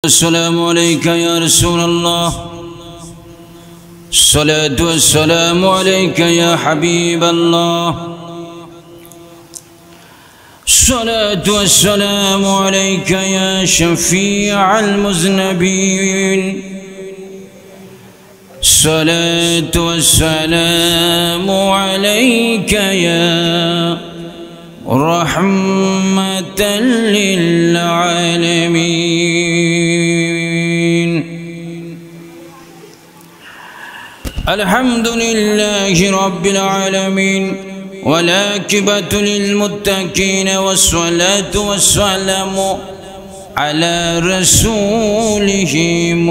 السلام عليك يا رسول الله، الصلاة والسلام عليك يا حبيب الله، الصلاة والسلام عليك يا شفيع المذنبين، الصلاة والسلام عليك يا رحمة للعالمين. الحمد لله رب العالمين، والعاقبة للمتقين، والصلاة والسلام على رسوله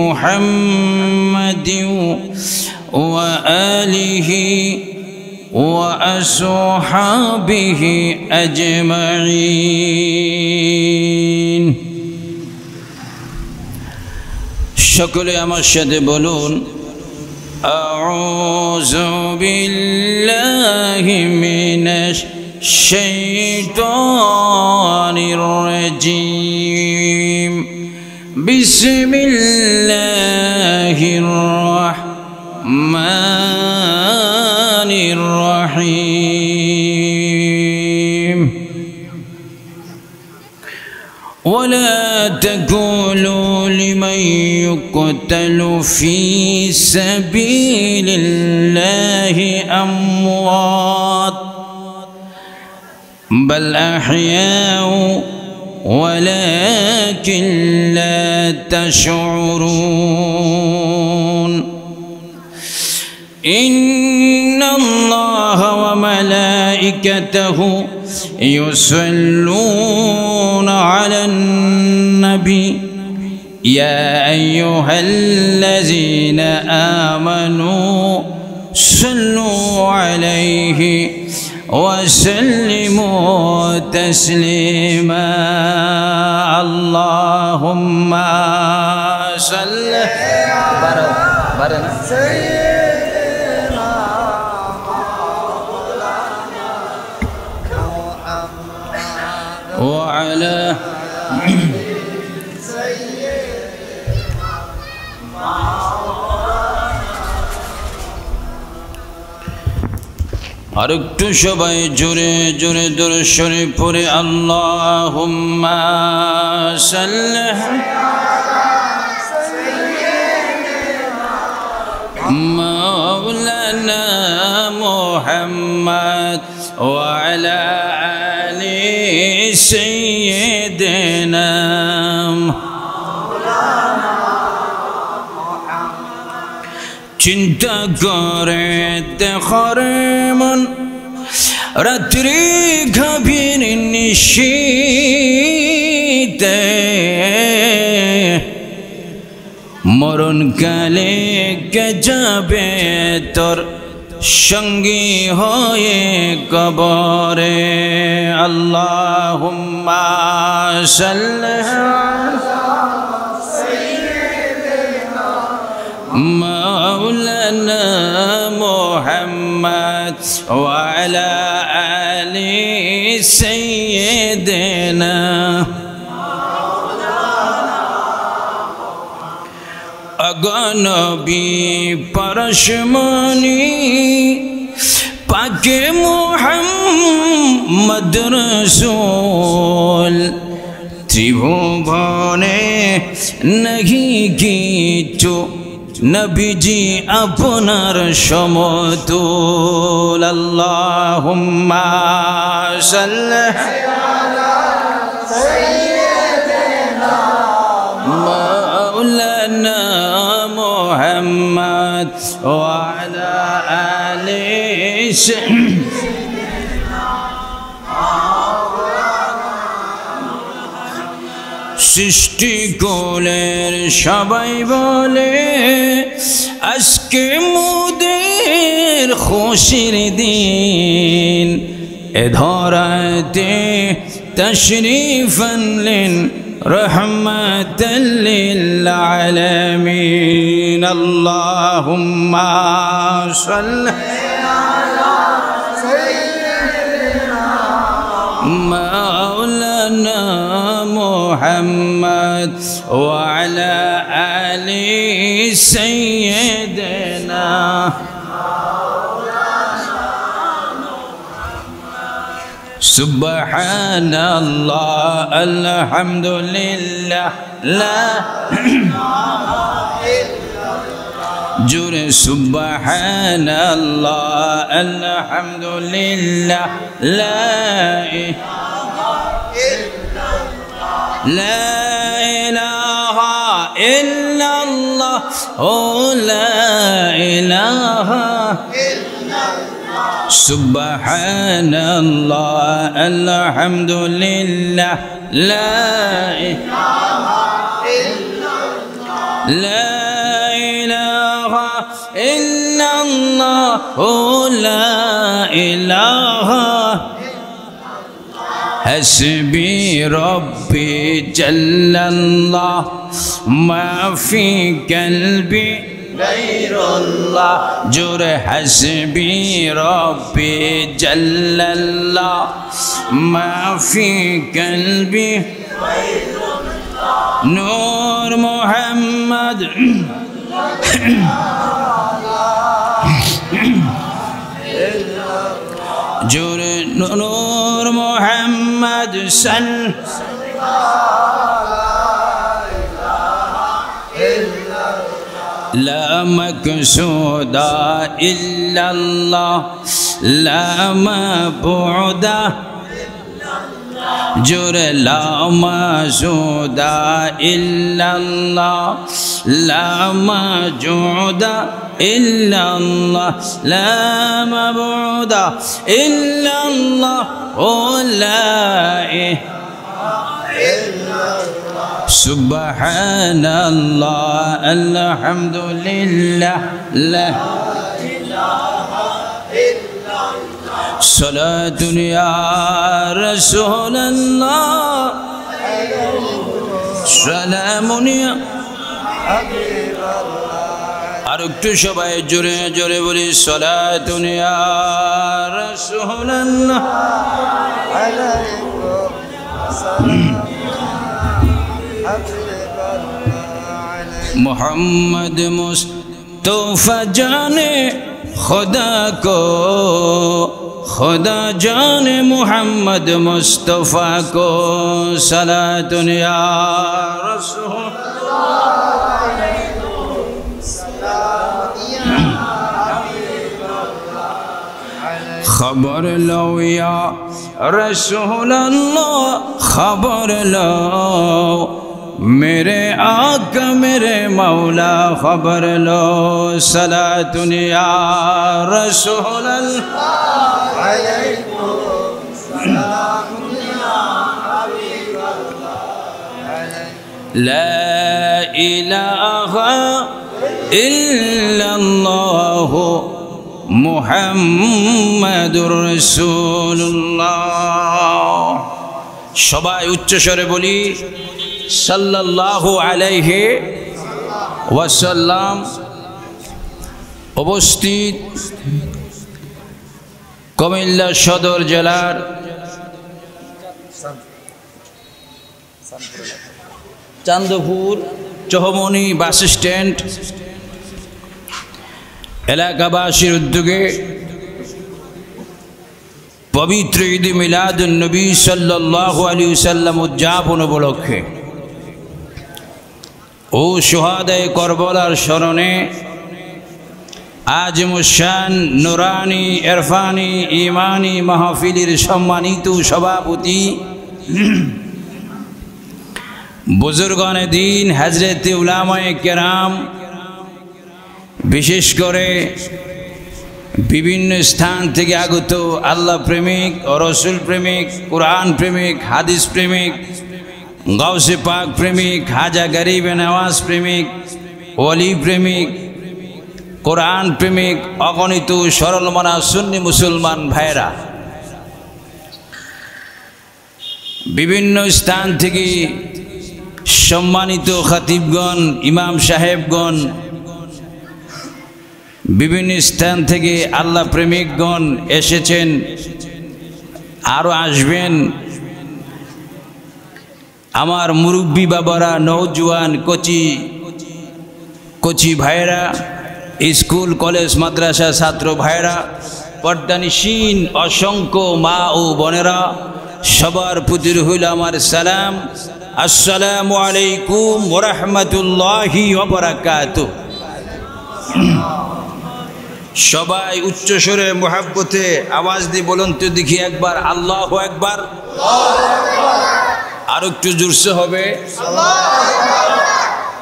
محمد وآله وأصحابه أجمعين। সকলে আমার সাথে বলুন, أعوذ بالله من الشيطان الرجيم، بسم الله الرحمن الرحيم. ولا تقولوا لمن يقتل في سبيل الله أموات، بل أحياء ولكن لا تشعرون. إن الله وملائكته يصلون على النبي، يا أيها الذين آمنوا صلوا عليه وسلموا تسليما. اللهم صل على سيدنا وعلى আর একটু সবাই জোরে জোরে দরুদ শরীফ পড়ে আল্লাহুম্মা সাল্লি মাওলানা মুহাম্মদ ওয়া আলা আলি সাইয়্যিদিনা চিন্তা করে দেখার মন রাত্রি গভীর নিশীতে, মরণকালে কে যাবে তোর সঙ্গী হয়ে কবরে। আল্লাহুম্মা সাল্লি مولانا محمد وعلى آل سيدنا أغنبي پرشمانی پاک محمد رسول ত্রিভুবনে নাহি কিছু নবীজি আপনার সমতুল। আল্লাহুম্মা সাল্লি আলা সাইয়্যিদিনা মাওলানা মুহাম্মদ ওয়া আলা আলি সৃষ্টি কোলের সবাই বলে আজকে মোদের খুশির দিন, এ ধরাতে তশরিফ আনলেন রহমাতাল লিল আলামিন। আল্লাহুম্মা সাল্লি আলা সাইয়্যিদিনা মাওলানা محمد وعلى آل سيدنا سبحان الله الحمد لله لا جور سبحان الله الحمد لله لا إله إلا الله لا إله إلا الله سبحان الله الحمد لله لا إله إلا الله لا إله إلا الله لا إله حسبي ربي جل الله ما في قلبي غير الله جور حسبي ربي جل الله ما في قلبي غير الله نور محمد جور نور محمد صل لا مقصود إلا الله لا مبعود جور لا مقصود إلا الله لا موجود إلا الله لا مبعود إلا الله لا إله إلا الله سبحان الله الحمد لله لا إله إلا الله صلاة يا رسول الله سلام يا حبيب الله أركت شباب جري جري بلي صلاة يا رسول الله عليكم السلام محمد मुस्तफ़ा जाने खुदा को खुदा जाने मोहम्मद मुस्तफ़ा को सलातुन या रसूल खबर लो या रसूल अल्लाह खबर लो मेरे आका मेरे मौला खबर लो सलातुन या रसूल अल्लाह अलैकुम सलाम या हबीब अल्लाह ला इलाहा इल्लल्लाह मुहम्मदुर रसूलुल्लाह সবাই উচ্চ স্বরে বলি সাল্লাল্লাহু আলাইহি ওয়াসাল্লাম। উপস্থিত কুমিল্লা সদর জেলার চান্দপুর চৌমনি বাস স্ট্যান্ড এলাকাবাসীর উদ্যোগে পবিত্র ঈদ মিলাদুন নবী সাল্লাল্লাহু আলাইহি ওয়াসাল্লাম উদযাপন উপলক্ষে ও শুহাদায়ে কারবালার স্মরণে আজিমুশান নুরানি ইরফানি ইমানি মাহফিলের সম্মানিত সভাপতি বুজুর্গানে দ্বীন হযরত উলামায়ে কেরাম, বিশেষ করে বিভিন্ন স্থান থেকে আগত আল্লাহ প্রেমিক ও রসুল প্রেমিক, কুরআন প্রেমিক, হাদিস প্রেমিক, গাউসে পাক প্রেমিক, খাজা গরিবে নওয়াজ প্রেমিক, ওলি প্রেমিক, কুরআন প্রেমিক, অগণিত সরল মনা সুন্নি মুসলমান ভাইরা, বিভিন্ন স্থান থেকে সম্মানিত খতিবগণ, ইমাম সাহেবগণ, বিভিন্ন স্থান থেকে আল্লাহ প্রেমিকগণ এসেছেন, আরও আসবেন। আমার মুরব্বী বাবারা, নওজোয়ান কচি কচি ভাইরা, স্কুল কলেজ মাদ্রাসা ছাত্র ভাইরা, পর্দানিসীন অসংখ্য মা ও বোনেরা, সবার প্রতি রইল আমার সালাম। আসসালামু আলাইকুম ওয়া রাহমাতুল্লাহি ওয়া বারাকাতুহু। সবাই উচ্চ স্বরে মুহাব্বতে আওয়াজ দিয়ে বলুন তো দেখি একবার আল্লাহু আকবার। আর একটু জোরসে হবে,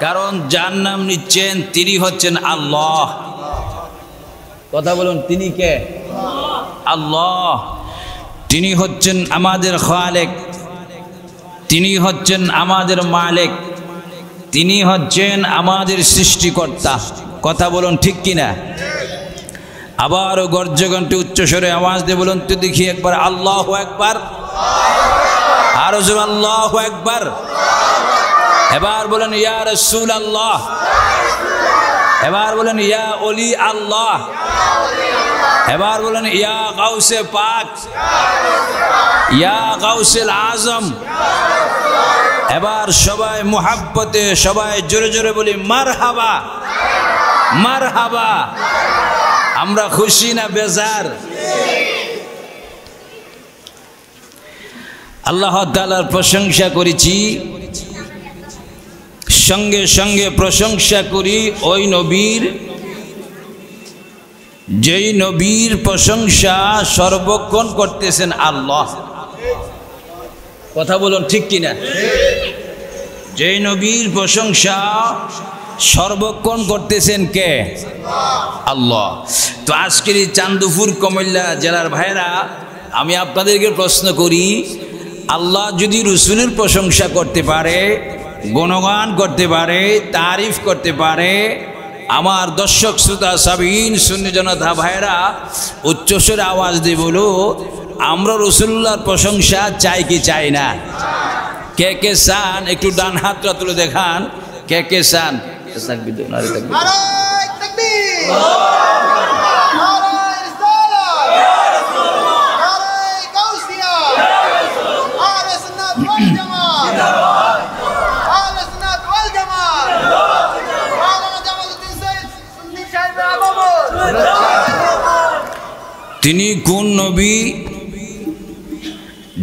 কারণ যার নাম নিচ্ছেন তিনি হচ্ছেন আল্লাহ। কথা বলুন, তিনি কে? আল্লাহ। তিনি হচ্ছেন আমাদের খালেক, তিনি হচ্ছেন আমাদের মালিক, তিনি হচ্ছেন আমাদের সৃষ্টিকর্তা। কথা বলুন ঠিক কিনা? আবারও গর্জকণ্ঠে উচ্চস্বরে আওয়াজ দিয়ে বলুন তো দেখি একবার আল্লাহু আকবার। আরো জোরে আল্লাহু আকবার। এবার বলেন ইয়া রাসূলুল্লাহ, এবার বলেন ইয়া ওলি আল্লাহ, এবার বলেন ইয়া গাউসে পাক, ইয়া গাউসুল আজম। এবার সবাই মুহাব্বতে সবাই জোরে জোরে বলি মারহাবা, মারহাবা। আমরা খুশি না বেজার? আল্লাহ তাআলার প্রশংসা করেছি, সঙ্গে সঙ্গে প্রশংসা করি ওই নবীর, যেই নবীর প্রশংসা সর্বক্ষণ করতেছেন আল্লাহ। কথা বলুন ঠিক কিনা? যেই নবীর প্রশংসা সর্বক্ষণ করতেছেন কে? আল্লাহ। তো আজকের এই চান্দপুর কুমিল্লা জেলার ভাইরা, আমি আপনাদেরকে প্রশ্ন করি, আল্লাহ যদি রসুলের প্রশংসা করতে পারে, গুণগান করতে পারে, তারিফ করতে পারে, আমার দর্শক শ্রোতা সাবিন সুন্নি জনতা ভাইরা উচ্চস্বরে আওয়াজ দিয়ে বলো, আমরা রসুল্লাহর প্রশংসা চাই কি চাই না? কে কে চান? একটু ডান হাতটা তুলে দেখান, কে কে চান? তিনি কোন নবী?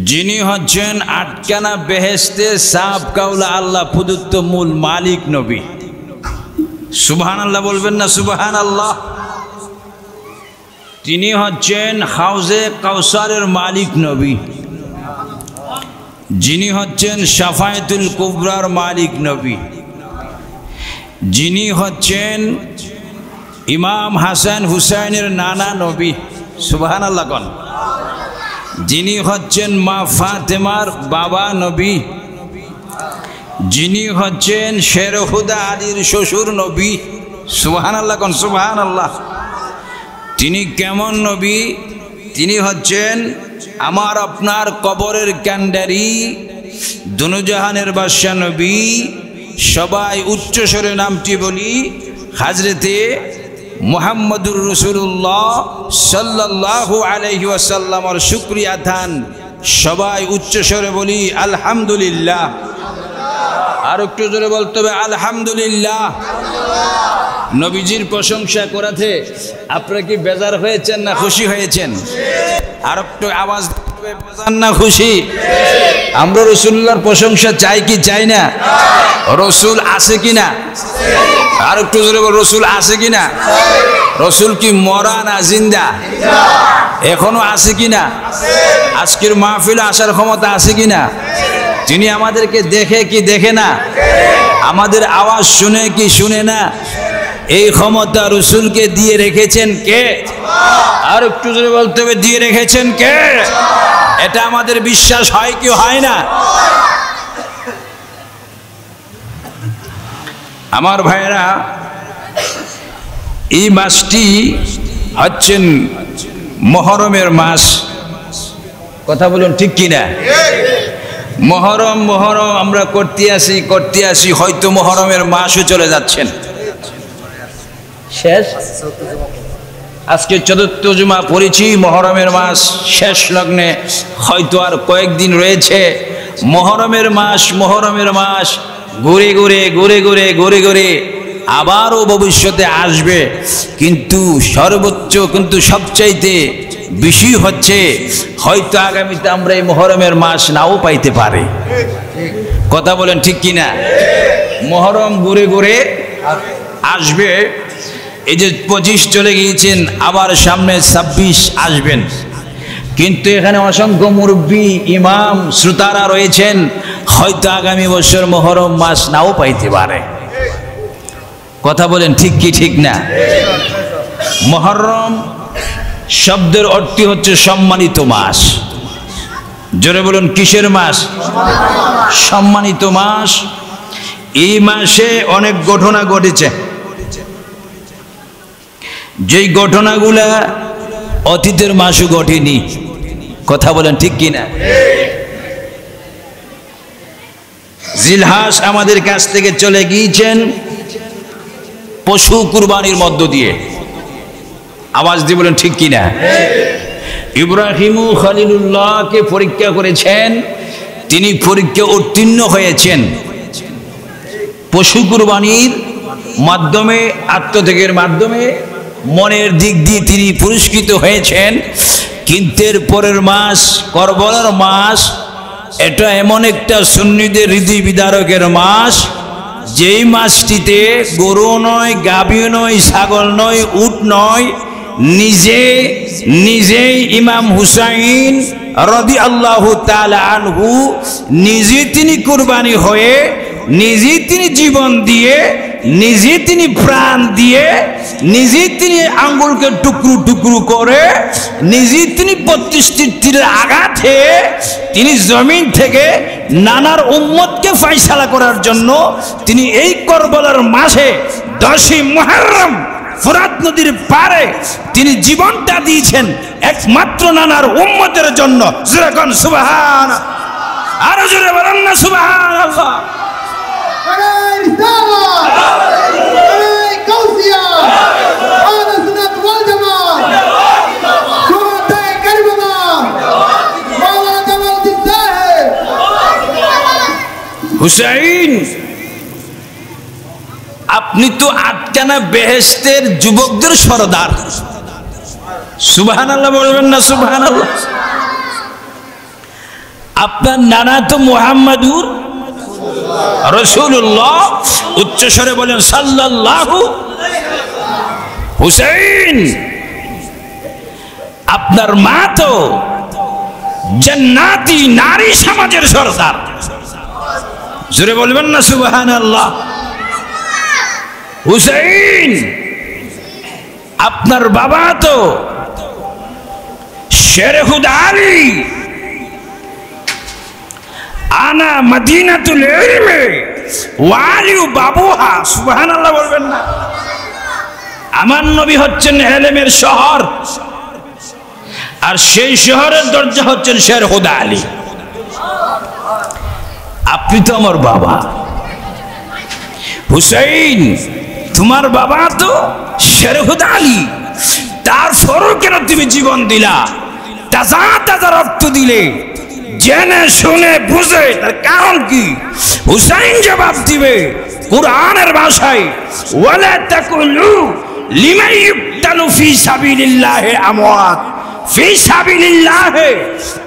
যিনি হচ্ছেন আটকানা বেহেশতে সাব কাউলা আল্লাহ প্রদত্ত মূল মালিক নবী। সুবহানাল্লাহ বলবেন না? সুবহানাল্লাহ। তিনি হচ্ছেন হাউজে কাউসারের মালিক নবী, যিনি হচ্ছেন শাফায়েতুল কুবরার মালিক নবী, যিনি হচ্ছেন ইমাম হাসান হুসাইনের নানা নবী। সুবহানাল্লাহ কোন? যিনি হচ্ছেন মা ফাতেমার বাবা নবী, যিনি হচ্ছেন শেরহুদা আলীর শ্বশুর নবী। সুবহানাল্লাহ কোন? সুবহানাল্লাহ। তিনি কেমন নবী? তিনি হচ্ছেন আমার আপনার কবরের কান্ডারি, দুনুজাহানের বাদশা নবী। সবাই উচ্চস্বরে নামটি বলি, হযরতে মুহাম্মদুর রাসূলুল্লাহ সাল্লাল্লাহু আলাইহি ওয়াসাল্লামের শুকরিয়া দান। সবাই উচ্চস্বরে বলি আলহামদুলিল্লাহ। আর একটু জোরে বলতে হবে আলহামদুলিল্লাহ। নবীজির প্রশংসা করাতে আপনারা কি বেজার হয়েছেন না খুশি হয়েছেন? আর একটু আওয়াজ বেজার না খুশি? আমরা রাসূলুল্লাহর প্রশংসা চাই কি চাই না? রাসূল আছে কিনা? আর একটু জোরে বল, রাসূল আছে কিনা? রাসূল কি মরা না জিন্দা? এখনো আছে কিনা? আজকের মাহফিলে আসার ক্ষমতা আছে কিনা? তিনি আমাদেরকে দেখে কি দেখে না? আমাদের আওয়াজ শুনে কি শুনে না? এই ক্ষমতা রাসূলকে দিয়ে রেখেছেন কে? আর একটু জোরে বলতে হবে, দিয়ে রেখেছেন কে? এটা আমাদের বিশ্বাস হয় কি হয় না? আমার ভাইরা, এই মাসটি হচ্ছেন মুহররমের মাস। কথা বলুন ঠিক কিনা? মুহররম মুহররম আমরা করতে আসি, হয়তো মুহররমের মাসও চলে যাচ্ছেন। শেষ, আজকে চতুর্থ জুমা পড়েছি, মুহররমের মাস শেষ লগ্নে, হয়তো আর কয়েকদিন রয়েছে। মুহররমের মাস ঘুরে ঘুরে আবারও ভবিষ্যতে আসবে। কিন্তু সর্বোচ্চ কিন্তু সবচাইতে বেশি হচ্ছে হয়তো আগামীতে আমরা এই মুহররমের মাস নাও পাইতে পারি। কথা বলেন ঠিক কিনা? মুহররম ঘুরে আসবে। এই যে 25 চলে গিয়েছেন, আবার সামনে 26 আসবেন। কিন্তু এখানে অসংখ্য মুরব্বী, ইমাম, শ্রোতারা রয়েছেন, হয়তো আগামী বছর মুহররম মাস নাও পাইতে পারে। কথা বলেন ঠিক কি ঠিক না? মুহররম শব্দের অর্থ হচ্ছে সম্মানিত মাস। জোরে বলুন কিসের মাস? সম্মানিত মাস। এই মাসে অনেক ঘটনা ঘটেছে, যেই ঘটনাগুলা অতীতের মাসও ঘটেনি। কথা বলেন ঠিক কিনা? জিলহাজ আমাদের কাছ থেকে চলে গিয়েছেন পশু কুরবানির মধ্য দিয়ে। আওয়াজ দিয়ে বলেন ঠিক কিনা? ইব্রাহিম খলিলুল্লাহকে পরীক্ষা করেছেন, তিনি পরীক্ষা উত্তীর্ণ হয়েছেন। পশু কুরবানির মাধ্যমে, আত্মত্যাগের মাধ্যমে মনের দিক দিয়ে তিনি পুরস্কৃত হয়েছেন। কিন্তু এর পরের মাস করবলার মাস, এটা এমন একটা সুন্নিদের হৃদয় বিদারকের মাস, যেই মাসটিতে গরু নয়, গাভী নয়, ছাগল নয়, উট নয়, নিজেই ইমাম হুসাইন রাদিয়াল্লাহু তাআলা আনহু নিজে তিনি কুরবানি হয়ে, নিজে তিনি জীবন দিয়ে, নিজে তিনি প্রাণ দিয়ে, নিজে তিনি আঙ্গুলকে টুকরো করে, নিজে তিনি 25টি তীরের আঘাতে তিনি জমিন থেকে নানার উম্মতকে ফয়সালা করার জন্য তিনি এই করবলার মাসে 10ই মুহররম ফোরাত নদীর পারে তিনি জীবনটা দিয়েছেন একমাত্র নানার উম্মতের জন্য। জোরে কোন সুবহানাল্লাহ, আরো জোরে বলেন না সুবহানাল্লাহ। হুসাইন, আপনি তো আটকানা বেহেশতের যুবকদের সরদার। সুবহানাল্লাহ বলবেন না সুবহানাল্লাহ? আপনার নানা তো মুহাম্মাদুর রাসূলুল্লাহ, উচ্চস্বরে বলেন সাল্লাল্লাহু। হুসাইন, আপনার মা তো জান্নাতি নারী সমাজের সরদার। জোরে বলবেন না সুবহানাল্লাহ? হুসাইন, আপনার বাবা তো শের খুদা আলী, আনা মদিনাতুল ইলমে ওয়ালিউ বাবুহা। সুবহানাল্লাহ বলবেন না? আমার নবী হচ্ছেন ইলমের শহর, আর সেই শহরের দরজা হচ্ছেন শের খুদা আলী। আপনি তো আমার বাবা। হুসাইন, তোমার বাবা তো শের খুদা আলী, তারপরও কেন তুমি জীবন দিলা? তাজা রক্ত দিলে, জেনে শুনে বুঝে, তার কারণ কি? হুসাইন জবাব দিবে কুরআনের ভাষায়, ওয়ালা তাকুলু লিমান ইউকতালু ফি সাবিলিল্লাহি আমওয়াত। ফি সাবিলিল্লাহি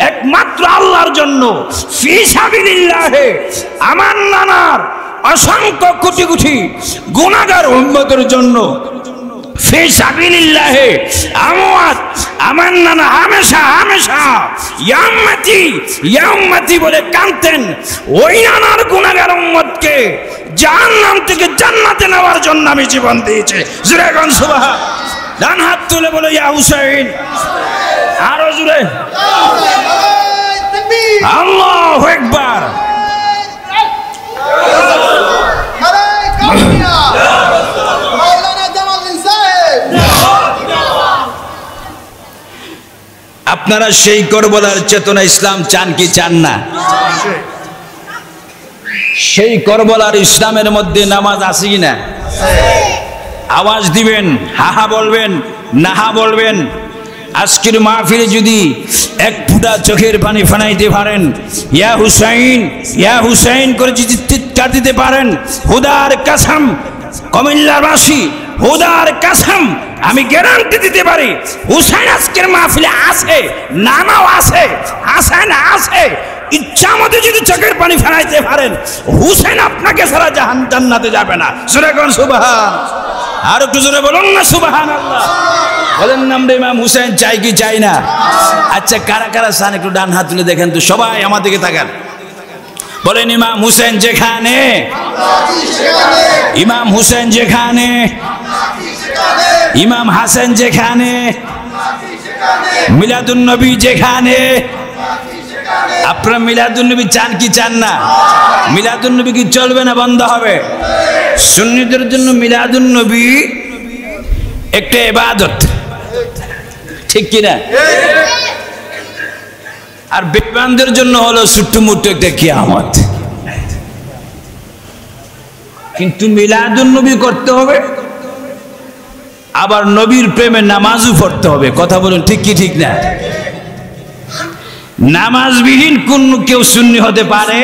একমাত্র আল্লাহর জন্য, ফি সাবিলিল্লাহি আমার নানার অসংখ্য কোটি কোটি গুনাহগার উম্মতের জন্য, ফি সাবিলিল্লাহি আমওয়াত আমার নানা হামেশা ইয়াম্মাতি বলে কাঁদতেন। ওই নানার গুনাহগার উম্মতকে জাহান্নাম থেকে জান্নাতে নেওয়ার জন্য আমি জীবন দিয়েছি। জোরে কোন সুবহান। ডান হাত তুলে বলে ইয়া হুসাইন। আরো জোরে আল্লাহু আকবার। আপনারা সেই করবলার চেতনা ইসলাম চান কি চান না? সেই করবলার ইসলামের মধ্যে নামাজ আছে কিনা? আওয়াজ দিবেন, হাহা বলবেন, নাহা বলবেন। আজকের মাহফিলে যদি এক ফুটা চোখের পানি ফানাইতে পারেন, ইয়া হুসাইন করে যদি চিৎকার দিতে পারেন, হুদার কাসম কুমিল্লাবাসী, হুদার কাসম আমি গ্যারান্টি দিতে পারি হুসাইন আজকের মাহফিলে আছে, নামাও আছে, হাসান আছে। ইচ্ছা মতো যদি চোখের পানি ফেরাইতে পারেন, হুসাইন আপনাকে ছাড়া জান্নাতে যাবে না। জোরে কোন সুবহান, আর একটু জোরে বলুন না সুবহানাল্লাহ। বলেন না আমরা ইমাম হুসাইন চাই কি চাই না? আচ্ছা কারা কারা চান একটু ডান হাত তুলে দেখেন তো, সবাই আমার দিকে তাকান। বলেন ইমাম হুসাইন যেখানে, ইমাম হুসাইন যেখানে, ইমাম হাসান যেখানে, মিলাদুন নবী যেখানে। আপনারা মিলাদুন নবী চান কি চান না? মিলাদুন নবী কি চলবে না বন্ধ হবে? সুন্নিদের জন্য মিলাদুন নবী একটা ইবাদত, ঠিক কি না? আর বেঈমানদের জন্য হলো ছোট্টমোট্টো একটা কিয়ামত। কিন্তু মিলাদুন নবী করতে হবে, আবার নবীর প্রেমে নামাজও পড়তে হবে। কথা বলুন ঠিক কি ঠিক না? নামাজবিহীন কোন কেউ সুন্নি হতে পারে?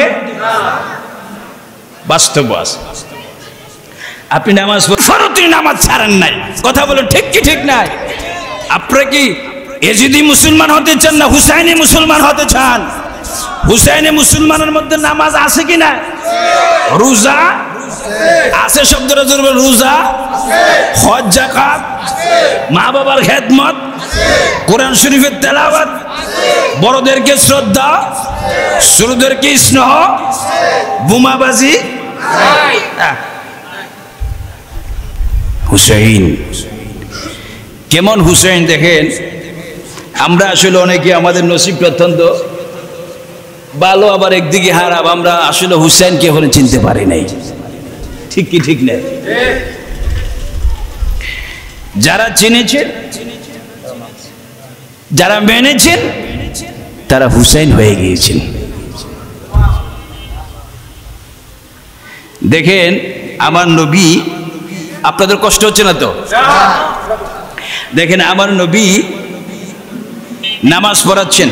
বাস্তব আছে। আপনি নামাজ ফরজের নামাজ ছাড়েন নাই, কথা বলুন ঠিক কি ঠিক না? আপনারা কি এজিদি মুসলমান হতে চান না হুসাইনি মুসলমান হতে চান? হুসাইনি মুসলমানের মধ্যে নামাজ আছে কি না? রোজা আছে, শব্দটা জোরে বলুন। রোজা, হজ, যাকাত, মা বাবার খেদমত, কোরআন শরীফের তেলাওয়াত, বড়দেরকে শ্রদ্ধা, ছোটদেরকে স্নেহ, বোমাবাজি। হুসাইন কেমন হুসাইন দেখেন। আমরা আসলে অনেকে আমাদের নসিবটা অত্যন্ত ভালো, আবার একদিকে খারাপ। আমরা আসলে হুসাইনকে এখন চিনতে পারি নাই, ঠিক কি ঠিক না? যারা চিনেছেন, যারা মেনেছেন, তারা হুসাইন হয়ে গিয়েছেন। দেখেন আমার নবী, আপনাদের কষ্ট হচ্ছে না তো? দেখেন আমার নবী নামাজ পড়াচ্ছেন,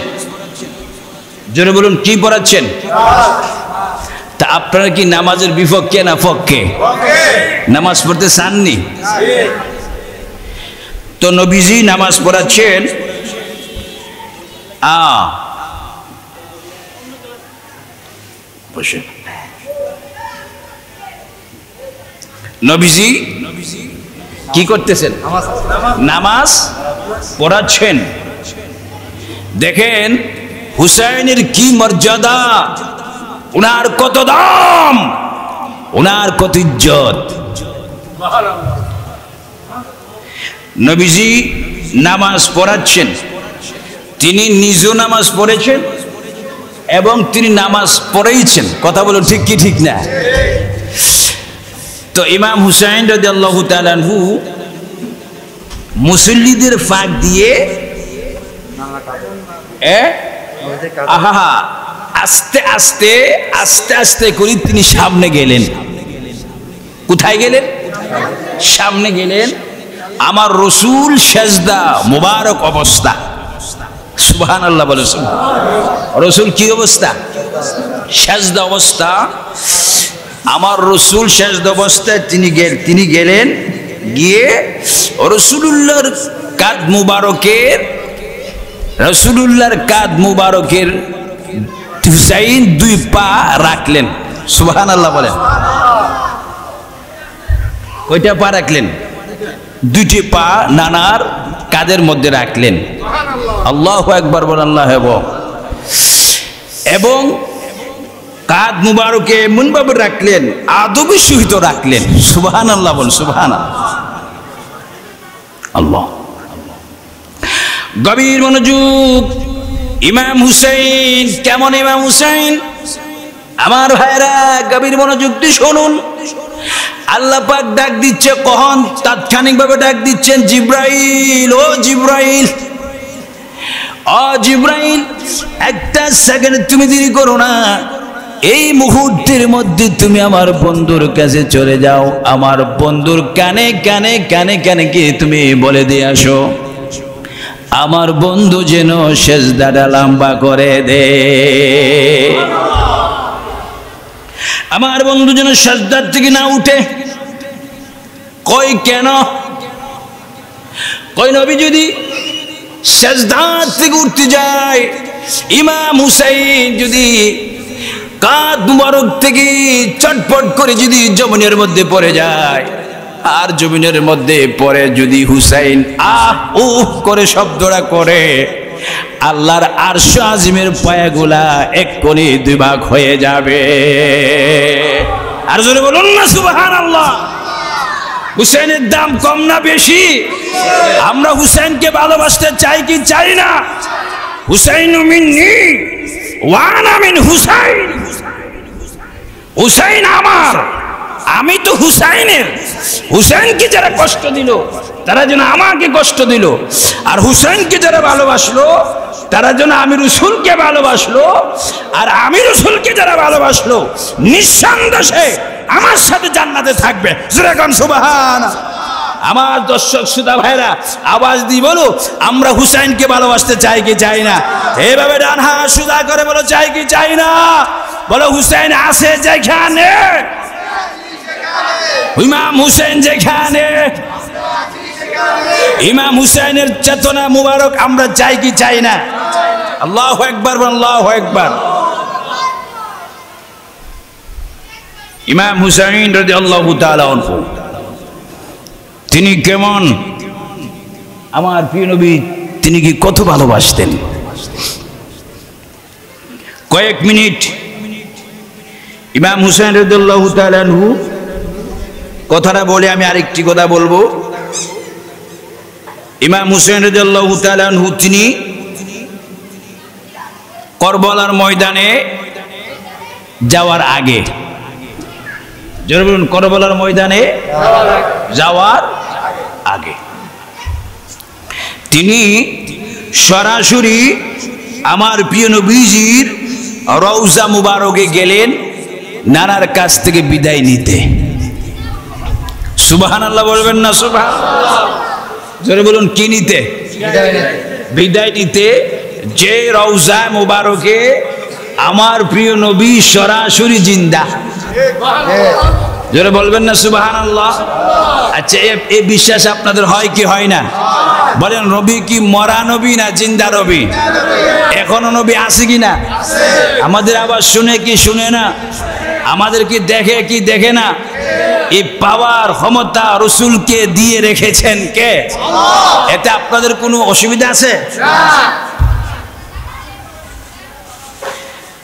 জোরে বলুন কি পড়াচ্ছেন? তা আপনারা কি নামাজের বিপক্ষে না পক্ষে? নামাজ পড়তে চাননি? তো নবীজি নামাজ পড়াচ্ছেন, নবীজি কি করতেছেন? নামাজ পড়াচ্ছেন। দেখেন হুসাইনের কি মর্যাদা, উনার কত দাম, উনার কত ইজ্জত। নবীজি নামাজ পড়াচ্ছেন, তিনি নিজেও নামাজ পড়েছেন এবং তিনি নামাজ পড়েইছেন। কথা বলুন ঠিক কি ঠিক না? তো ইমাম হুসাইন রাদিয়াল্লাহু তাআলা আনহু মুসল্লিদের ফাঁক দিয়ে আস্তে আস্তে আস্তে আস্তে করে তিনি সামনে গেলেন। কোথায় গেলেন? সামনে গেলেন। আমার রসুল সেজদা মুবারক অবস্থা। সুবহানাল্লাহ বলে। রসুল কি অবস্থা? সেজদা অবস্থা। আমার রসুল সেজদা অবস্থায় তিনি গেলেন, গিয়ে রসুলুল্লাহর কাঁধ মুবারকের, রসুলুল্লাহর কাঁধ মুবারকের হুসাইন দুই পা রাখলেন। সুবহানাল্লাহ বলেন। কয়টা পা রাখলেন? দুইটি পা নানার কাঁধের মধ্যে রাখলেন। আল্লাহু আকবার বলেন। আল্লাহ এবং কাঁধ মুবারকে এমনভাবে রাখলেন, আদবের সহিত রাখলেন। সুবহানাল্লাহ বল। সুবহানাল্লাহ। আল্লাহ। গভীর মনোযোগ। ইমাম হুসাইন কেমন? ইমাম হুসাইন আমার ভাইরা গভীর মনোযোগ দিয়ে শুনুন। আল্লাহ পাক ডাক দিচ্ছে, কখন? তাৎক্ষণিকভাবে ডাক দিচ্ছেন, জিব্রাইল, ও জিব্রাইল, ও জিব্রাইল, একটা সেকেন্ড তুমি দেরি করো না। এই মুহূর্তের মধ্যে তুমি আমার বন্ধুর কাছে চলে যাও, আমার বন্ধুর কানে কানে কানে কানে কি তুমি বলে দিয়ে আসো, আমার বন্ধু যেন সেজদাটা লম্বা করে দে, আমার বন্ধু যেন সেজদার থেকে না উঠে। কই কেন? কই নবী যদি সেজদার থেকে উঠতে যায়, ইমাম হুসাইন যদি কাঁধ মুবারক থেকে চটপট করে যদি জমিনের মধ্যে পড়ে যায়, আর জমিনের মধ্যে পড়ে যদি হুসাইন আহ উহ করে শব্দটা করে, আল্লাহর আরশ আজিমের পায়াগুলা এক কোণে দুই ভাগ হয়ে যাবে। আর জোরে বলুন না সুবহানাল্লাহ। হুসাইনের দাম কম না বেশি? আমরা হুসাইনকে ভালোবাসতে চাই কি চাই না? হুসাইন মিন্নি ওয়া আনা মিন হুসাইন, হুসাইন আমার, আমি তো হুসাইনের। হুসাইনকে যারা কষ্ট দিল তারা যেন আমাকে কষ্ট দিল, আর হুসাইনকে যারা ভালোবাসলো তারা যেন আমি রাসূলকে ভালোবাসলো, আর আমি রাসূলকে যারা ভালোবাসলো নিঃসন্দেহে আমার সাথে জান্নাতে থাকবে। জোরে কোন সুবহানাল্লাহ। আমার দর্শক শ্রোতা ভাইরা আওয়াজ দিয়ে বলো, আমরা হুসাইনকে ভালোবাসতে চাই কি চাই না? এইভাবে ডান হাত সোজা করে বলো, চাই কি চাই না? বলো, হুসাইন আছে যেখানে, ইমাম হুসাইন যেখানে, ইমাম হুসাইনের চেতনা মুবারক আমরা চাই কি চাই না? আল্লাহু আকবার, আল্লাহু আকবার। ইমাম হুসাইন রাদিয়াল্লাহু তাআলা আনহু তিনি কেমন, আমার প্রিয় নবী তিনি কি কত ভালোবাসতেন। কয়েক মিনিট ইমাম হুসাইন রাদিয়াল্লাহু তাআলা আনহু কথাটা বলে আমি আরেকটি কথা বলবো। ইমাম হুসাইন রাদিয়াল্লাহু তাআলা আনহু তিনি কারবালার ময়দানে যাওয়ার আগে, জোরে বলুন, কারবালার ময়দানে যাওয়ার আগে তিনি সরাসরি আমার প্রিয় নবীজির রওজা মুবারকে গেলেন নানার কাছ থেকে বিদায় নিতে। সুবহানাল্লাহ বলবেন না? সুবহানাল্লাহ জোরে বলুন। কি নিতে? বিদায় নিতে। যে রওজা মুবারকে আমার প্রিয় নবী সরাসরি জিন্দা। জোরে বলবেন না সুবহানাল্লাহ। আচ্ছা, এই বিশ্বাস আপনাদের হয় কি হয় না? বলেন, নবী কি মরা নবী না জিন্দা নবী? এখনো নবী আছে কি না? আমাদের আবার শুনে কি শুনে না? আমাদের কি দেখে কি দেখে না? এই পাওয়ার ক্ষমতা রাসূলকে দিয়ে রেখেছেন কে? এতে আপনাদের কোনো অসুবিধা আছে?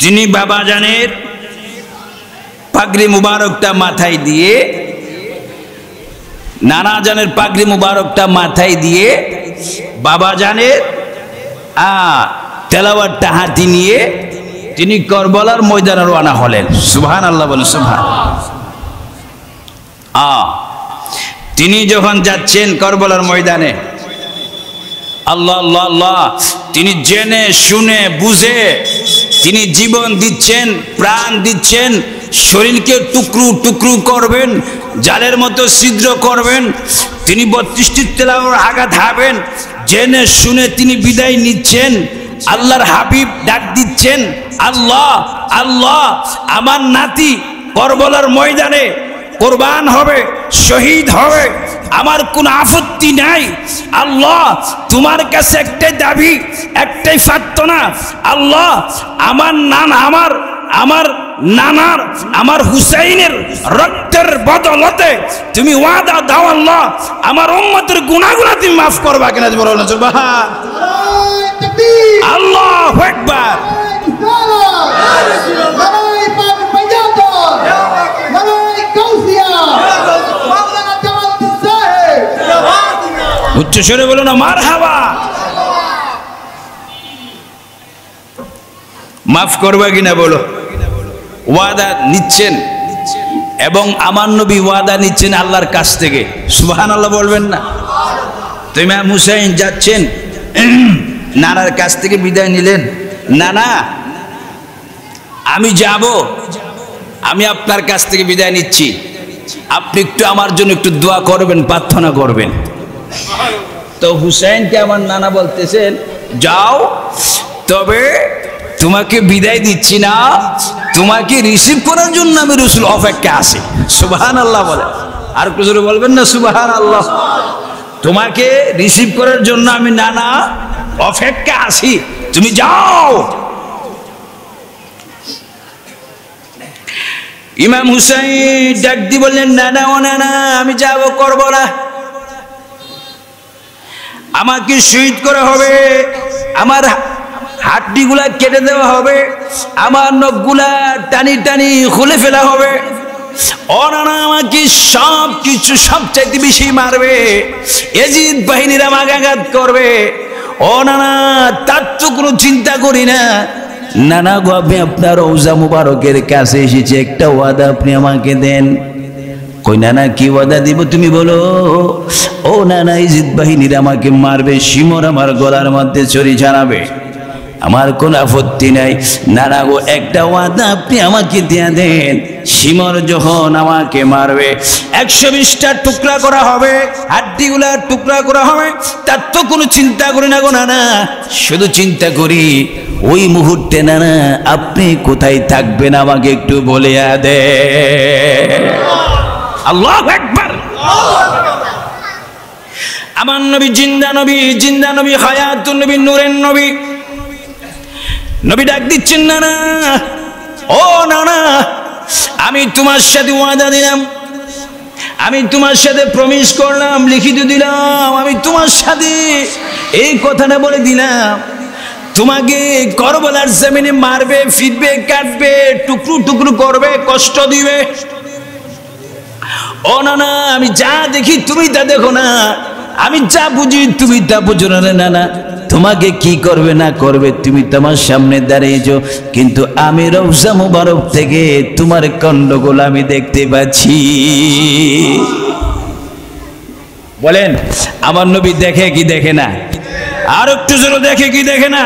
যিনি বাবা জানের পাগড়ি মুবারকটা মাথায় দিয়ে, নানা জানের পাগড়ি মুবারকটা মাথায় দিয়ে বাবা জানের তেলাওয়াতটা হাতে নিয়ে তিনি কারবালার ময়দানে রওনা হলেন। সুবহানাল্লাহ বলেন, সুবহানাল্লাহ। তিনি যখন যাচ্ছেন কারবালার ময়দানে, আল্লাহ আল্লাহ আল্লাহ, তিনি জেনে শুনে বুঝে তিনি জীবন দিচ্ছেন, প্রাণ দিচ্ছেন, শরীরকে টুকরো টুকরো করবেন, জালের মতো ছিদ্র করবেন, তিনি 32টি তেলাওয়ার আঘাত হাবেন, জেনে শুনে তিনি বিদায় নিচ্ছেন। আল্লাহর হাবিব ডাক দিচ্ছেন, আল্লাহ আল্লাহ, আমার নাতি কারবালার ময়দানে কুরবান হবে, শহীদ হবে, আমার কোনো আপত্তি নাই। আল্লাহ, তোমার কাছে একটাই দাবি, একটাই প্রার্থনা। আল্লাহ, আমার নানার আমার হুসাইনের রক্তের বদলতে তুমি ওয়াদা দাও আল্লাহ, আমার উম্মতের গুনাহগুলো তুমি মাফ করবা কিনা? বলো সুবহান আল্লাহু আকবার। উচ্চ স্বরে বলো না মারহাবা। মাফ করবা কিনা বলো। ওয়াদা নিচ্ছেন, এবং আমার নবী ওয়াদা নিচ্ছেন আল্লাহর কাছ থেকে। সুবহানাল্লাহ বলবেন না? তো ইমাম হুসাইন যাচ্ছেন, নানার কাছ থেকে বিদায় নিলেন। নানা, আমি যাব, আমি আপনার কাছ থেকে বিদায় নিচ্ছি, আপনি একটু আমার জন্য একটু দোয়া করবেন, প্রার্থনা করবেন। তো হুসাইনকে আমার নানা বলতেছেন, যাও, তবে তোমাকে বিদায় দিচ্ছি না, তোমাকে রিসিভ করার জন্য আমি রাসূল অপেক্ষা আছি। সুবহানাল্লাহ বলে, আর কিছু বলবেন না সুবহানাল্লাহ। তোমাকে রিসিভ করার জন্য আমি নানা অপেক্ষা আছি, তুমি যাও। ইমাম হুসাইন ডাক দিয়ে বললেন, নানা ও নানা, আমি যাব, করব না, আমাকে শহীদ করা হবে, আমার হাড্ডিগুলা কেটে দেওয়া হবে, আমার নখগুলা টানি টানি খুলে ফেলা হবে। ও নানা, আমাকে সব কিছু সবচাইতে বেশি মারবে, ইয়াজিদ বাহিনীর আমাকে আঘাত করবে। ও নানা, তার তো কোনো চিন্তা করি না। নানা গো, আমি আপনার রওজা মুবারকের কাছে এসেছি, একটা ওয়াদা আপনি আমাকে দেন। কই নানা, কি ওয়াদা দিব তুমি বলো। ও নানা, ইয়াজিদ বাহিনীর আমাকে মারবে, শিমর আমার গলার মধ্যে ছড়ি ছাড়াবে, আমার কোনো আপত্তি নাই। নানা গো, একটা ওয়াদা আপনি আমাকে দিয়ে দেন, শিমর যখন আমাকে মারবে 120টা টুকরা করা হবে, হাড্ডিগুলা টুকরা করা হবে, তার তো কোনো চিন্তা করি না গো নানা, শুধু চিন্তা করি ওই মুহূর্তে নানা আপনি কোথায় থাকবেন আমাকে একটু বলে দে। আল্লাহু আকবার। আমার নবী জিন্দা নবী, জিন্দা নবী, হায়াতুন নবী, নূরের নবী। নবী ডাক দিচ্ছেন, নানা ও নানা, আমি তোমার সাথে ওয়াদা দিলাম, আমি তোমার সাথে প্রমিস করলাম, লিখিত দিলাম, আমি তোমার সাথে এই কথাটা বলে দিলাম, তোমাকে করবলার জমিনে মারবে, ফিরবে, কাটবে, টুকরো টুকরো করবে, কষ্ট দিবে। ও নানা, আমি যা দেখি তুমি তা দেখো না, আমি যা বুঝি তুমি তা বুঝো না। নানা, তোমাকে কি করবে না করবে তুমি তোমার সামনে দাঁড়িয়েছো, কিন্তু আমি রওজা মুবারক থেকে তোমার কন্ডগোল আমি দেখতে পাচ্ছি। বলেন, আমার নবী দেখে কি দেখে না? আর একটু জোরে, দেখে কি দেখে না?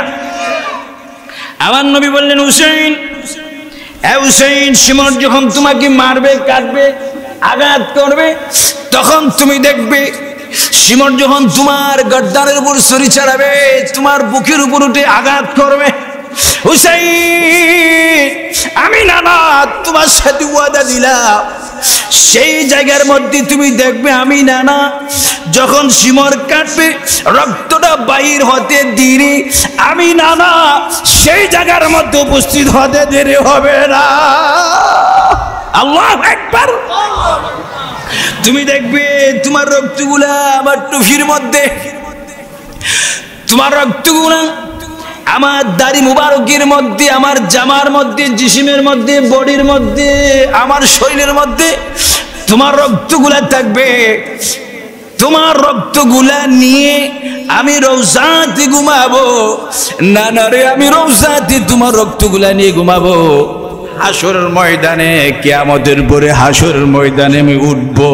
আমার নবী বললেন, হুসাইন, এ হুসাইন, শিমর যখন তোমাকে মারবে, কাটবে, আঘাত করবে, তখন তুমি দেখবে শিমর যখন তোমার গর্দানের উপর ছুরি চালাবে, তোমার বুকের উপর উঠে আঘাত করবে। হুসাইন, আমি নানা তোমার সাথে ওয়াদা দিলাম, সেই জায়গার মধ্যে তুমি দেখবে আমি নানা যখন শিমর কাটবে, রক্তটা বাইর হতে দেরি, আমি নানা সেই জায়গার মধ্যে উপস্থিত হতে দেরি হবে না। আল্লাহু আকবার। তুমি দেখবে তোমার রক্তগুলা আমার টুফির মধ্যে, তোমার রক্তগুলা আমার দাড়ি মুবারকের মধ্যে, আমার জামার মধ্যে, জিসিমের মধ্যে, বডির মধ্যে, আমার শরীরের মধ্যে তোমার রক্তগুলা থাকবে। তোমার রক্তগুলা নিয়ে আমি রওজাতে ঘুমাবো। না না রে, আমি রওজাতে তোমার রক্তগুলা নিয়ে ঘুমাবো। হাসরের ময়দানে, কিয়ামতের পরে হাসরের ময়দানে আমি উঠবো,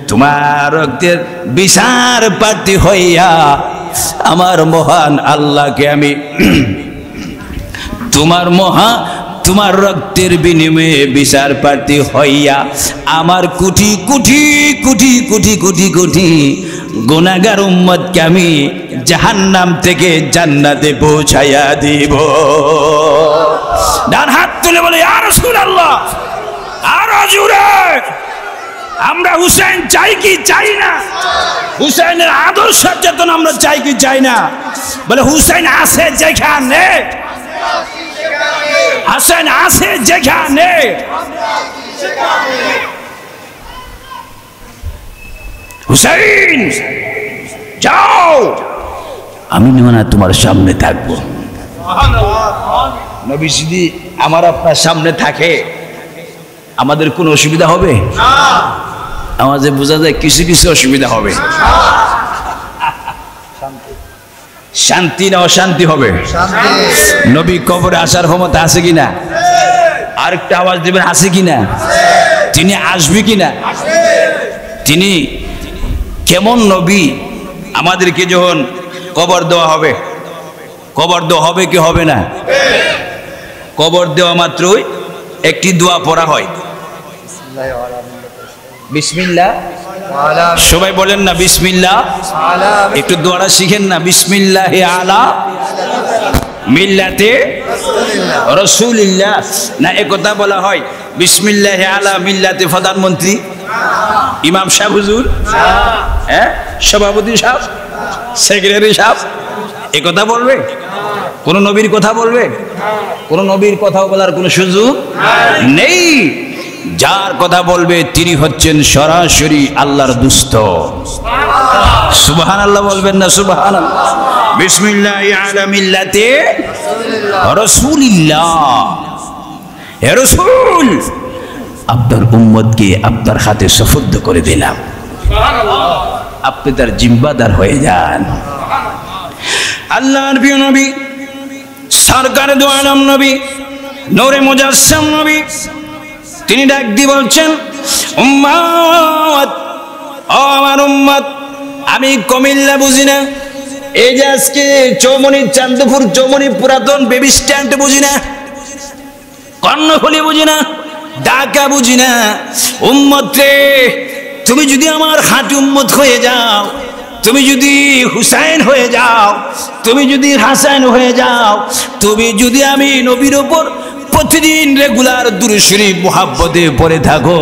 তোমার রক্তের বিচার প্রার্থী হইয়া আমার মহান আল্লাহকে আমি তোমার রক্তের বিনিময়ে বিচার প্রার্থী হইয়া আমার কোটি কোটি কোটি কোটি কোটি কোটি গুনাহগার উম্মতকে আমি জাহান্নাম থেকে জান্নাতে পৌঁছাইয়া দিব। ডান হাত তুলে বলে, ইয়া রাসূলুল্লাহ, আরো জোরে। আমরা হুসাইন চাই কি চাই না? হুসাইনের আদর্শ চেতনা আমরা চাই কি চাই না? বলে, হুসাইন আছে যেখানে, হুসাইন আছে যেখানে, হুসাইন যাও, আমি না তোমার সামনে থাকবো। নবী যদি আমার আপনার সামনে থাকে আমাদের কোনো অসুবিধা হবে? আমাদের বোঝা যায় কিছু কিছু অসুবিধা হবে। শান্তি না অশান্তি হবে? নবী কবরে আসার ক্ষমতা আছে কিনা? আরেকটা আওয়াজ দেবেন, আছে কিনা? তিনি আসবে কিনা? তিনি কেমন নবী? আমাদেরকে যখন কবর দেওয়া হবে, কবর দেওয়া হবে কি হবে না? কবর দেওয়া মাত্রই একটি দোয়া পড়া হয়, বিসমিল্লাহ সবাই বলেন না বিসমিল্লাহ। একটু দোয়াটা শিখেন না, বিসমিল্লাহ আলা মিল্লাতে রাসূলিল্লাহ। না একথা বলা হয় বিসমিল্লাহ আলা মিল্লাতে প্রধানমন্ত্রী, ইমাম সাহেব হুজুর, হ্যাঁ সভাপতি সাহেব, সেক্রেটারি সাহেব একথা বলবে? কোন নবীর কথা বলবে? কোন নবীর কথা বলার কোন সুযোগ নেই। যার কথা বলবে তিনি হচ্ছেন সরাসরি আল্লাহর দুস্ত। সুবহানাল্লাহ বলবেন না? সুবহানাল্লাহ। বিসমিল্লাহ আলা মিল্লাতে রাসূলিল্লাহ। হে রাসূল, আপনার উম্মতকে আপনার হাতে সুপুর্দ করে দিলাম, আপনি তার জিম্মাদার হয়ে যান। আল্লাহর প্রিয় নবী সরকার দু আলম নবী নূরে মুজাসসাম নবী, তিনি ডাক দিয়ে বলছেন, উম্মত, ও আমার উম্মত, আমি কুমিল্লা বুঝি না, এই যে আজকে চৌমনি চান্দপুর চৌমনি পুরাতন বেবি স্ট্যান্ড বুঝি না, কর্ণফুলী বুঝি না, ঢাকা বুঝি না। উম্মত রে, তুমি যদি আমার খাঁটি উম্মত হয়ে যাও, তুমি যদি হুসাইন হয়ে যাও, তুমি যদি হাসান হয়ে যাও, তুমি যদি আমি নবীর উপর প্রতিদিন রেগুলার দুরূদ শরীফ মুহাব্বতে পড়ে থাকো,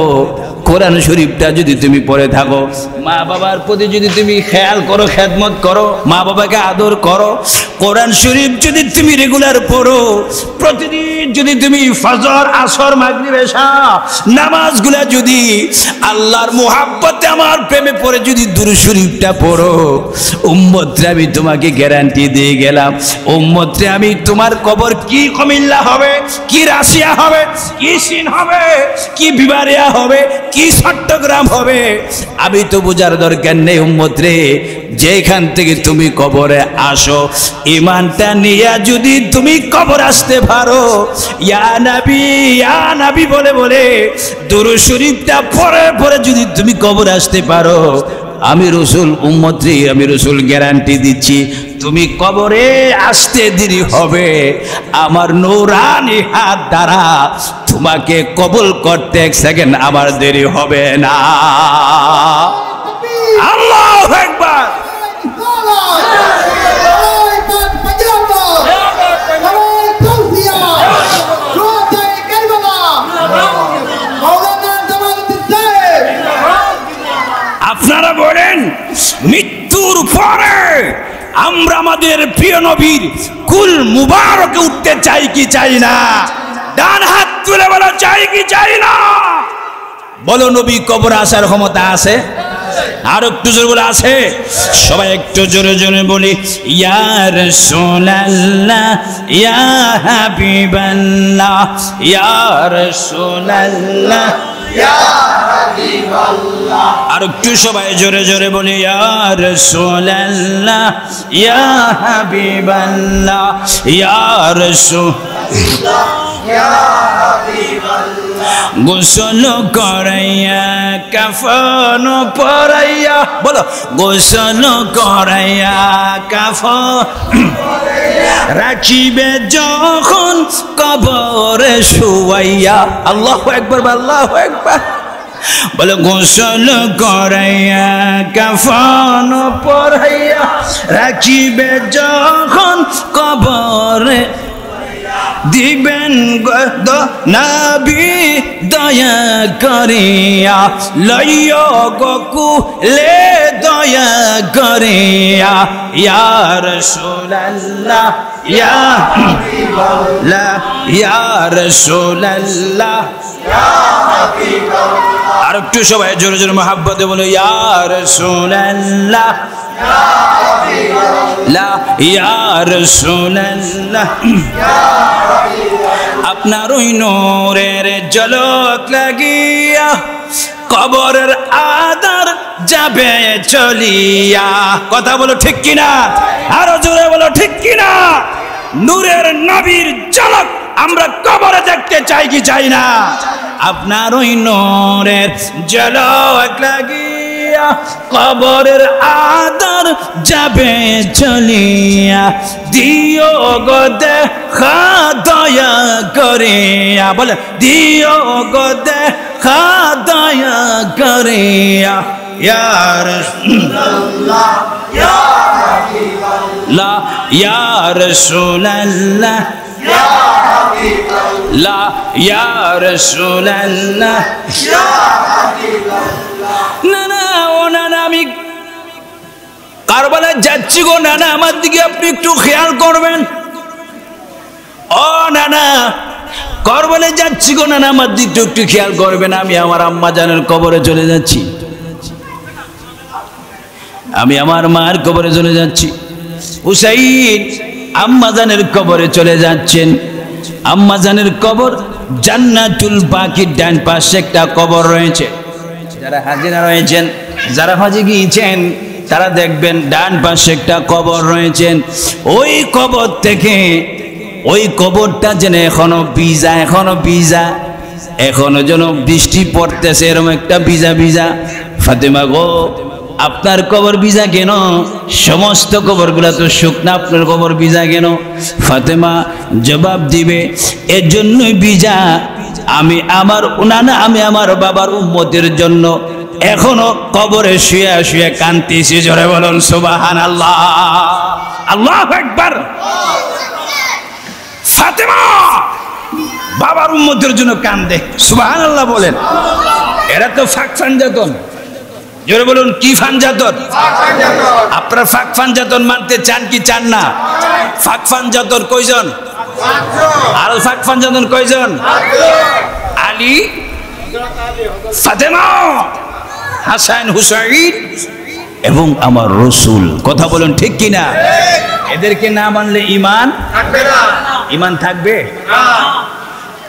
কোরআন শরীফটা যদি তুমি পড়ে থাকো, মা বাবার প্রতি যদি তুমি খেয়াল করো, খেদমত করো, মা বাবাকে আদর করো, কোরআন শরীফ যদি তুমি রেগুলার পড়ো, প্রতিদিন যদি তুমি ফজর আসর মাগরিব এশা নামাজগুলা যদি আল্লাহর মুহাব্বতে আমার প্রেমে পড়ে যদি দুরূদ শরীফটা পড়ো, উম্মতরে আমি তোমাকে গ্যারান্টি দিয়ে গেলাম, উম্মতরে আমি তোমার কবর কি কুমিল্লা হবে, কি রাশিয়া হবে, কি চীন হবে, কি বিবারিয়া হবে, কি চট্টগ্রাম হবে, আমি তো বোঝার দরকার নেই। উম্মত রে, যেখান থেকে তুমি কবরে আসো, ঈমানটা নিয়ে যদি তুমি কবর আসতে পারো, ইয়া নবী বলে বলে দুরূদ শরীফটা পড়ে পড়ে যদি তুমি কবর আসতে পারো, আমি রাসূল উম্মত রে, আমি রাসূল গ্যারান্টি দিচ্ছি, তুমি কবরে আসতে দেরি হবে, আমার নূরানি হাত দ্বারা তোমাকে কবুল করতে এক সেকেন্ড আমার দেরি হবে না। আল্লাহু আকবার। আপনারা বলেন, মৃত্যুর পরে আমরা আমাদের প্রিয় নবীর কুল মুবারকে উঠতে চাই কি চাই না? ডান হাত তুলে বলো, চাই কি চাই না? বলো, নবী কবরে আসার ক্ষমতা আছে? আর একটু জোরে বলে আছে? সবাই একটু জোরে জোরে বলি, ইয়া রাসূলুল্লাহ, ইয়া হাবিবাল্লাহ, ইয়া রাসূলুল্লাহ, ইয়া হাবিবাল্লাহ। আর একটু সবাই জোরে জোরে বলি, ইয়া রাসূলুল্লাহ, ইয়া হাবিবাল্লাহ, ইয়া রাসূলুল্লাহ, ইয়া হাবিবাল্লাহ। গোসল করাইয়া কাফন পরাইয়া, বলো, গোসল করাইয়া কাফন রাখিবে যখন কবরে শুয়াইয়া। আল্লাহু আকবার, আল্লাহু আকবার। বলো, গোসল করাইয়া কাফন পরাইয়া রাখিবে যখন কবরে দিবেন নবী দয়া করিয়া, লইয় গোকুলে দয়া করিয়া, ইয়া রাসূলুল্লাহ, ইয়া হাবিবাল্লাহ, ইয়া রাসূলুল্লাহ, ইয়া হাবিবাল্লাহ। আর একটু সবাই জোরে জোরে মহব্বতে বলো, ইয়া রাসূলুল্লাহ, ইয়া হাবিবাল্লাহ, ইয়া রাসূলুল্লাহ, ইয়া হাবিবাল্লাহ। আপনার ওই নূরের ঝলক লাগিয়া কবরের আদার যাবে চলিয়া। কথা বলো ঠিক কিনা? আরো জোরে বলো ঠিক কিনা? নূরের নবীর ঝলক আমরা কবরে দেখতে চাই কি চাই না? আপনার ওই নূরের ঝলক লাগিয়া কবরের আদার যাবে চলিয়া, দিও গো দেখা দয়া করিয়া। বলে, দিও গো দেখা দয়া করিয়া, ইয়া রাসূলুল্লাহ ইয়া হাবিবাল্লাহ ইয়া রাসূলুল্লাহ ইয়া হাবিবাল্লাহ ইয়া রাসূলুল্লাহ ইয়া হাবিবাল্লাহ। না না ও না না, আমি কারবালায় যাচ্ছি গো, না না আমার দিকে আপনি একটু খেয়াল করবেন। ও না না কারবালায় যাচ্ছি গো, না না আমার দিকে একটু খেয়াল করবেন। আমি আমার আম্মা জানের কবরে চলে যাচ্ছি, আমি আমার মার কবরে চলে যাচ্ছি। হুসাইন আম্মা জানের কবরে চলে যাচ্ছেন। আম্মা জানের কবর জান্নাতুল বাকির ডান পাশে একটা কবর রয়েছে। যারা হাজিরা রয়েছেন, যারা হজে গিয়েছেন, তারা দেখবেন ডান পাশে একটা কবর রয়েছেন। ওই কবর থেকে, ওই কবরটা যেন এখনো ভিজা, এখনো ভিজা, এখনো যেন বৃষ্টি পড়তেছে, এরকম একটা ভিজা ভিজা। ফাতেমা গো, আপনার কবর ভিজা কেন? সমস্ত কবরগুলা তো শুকনা, আপনার কবর ভিজা কেন? ফাতেমা জবাব দিবে, এর জন্যই ভিজা, আমি আমার উনানা, আমি আমার বাবার উম্মতের জন্য এখনো কবরে শুয়ে শুয়ে কাঁদতেছি। জোরে বলুন সুবহানাল্লাহ, আল্লাহু আকবার। ফাতেমা বাবার উম্মতের জন্য কাঁদে, সুবহানাল্লাহ বলেন। এরা তো ফাঁক ফানজাতন। জোরে বলুন কি ফানজাতন? আপনারা ফাঁক ফানজাতন মানতে চান কি চান না? ফাঁক ফানজাতন কয়জন? আর ফাঁক ফানজাতন কয়জন? আলী, ফাতেমা, হাসান, হুসাইন এবং আমার রসুল। কথা বলুন ঠিক কিনা? এদেরকে না মানলে ঈমান থাকবে না। ঈমান থাকবে না।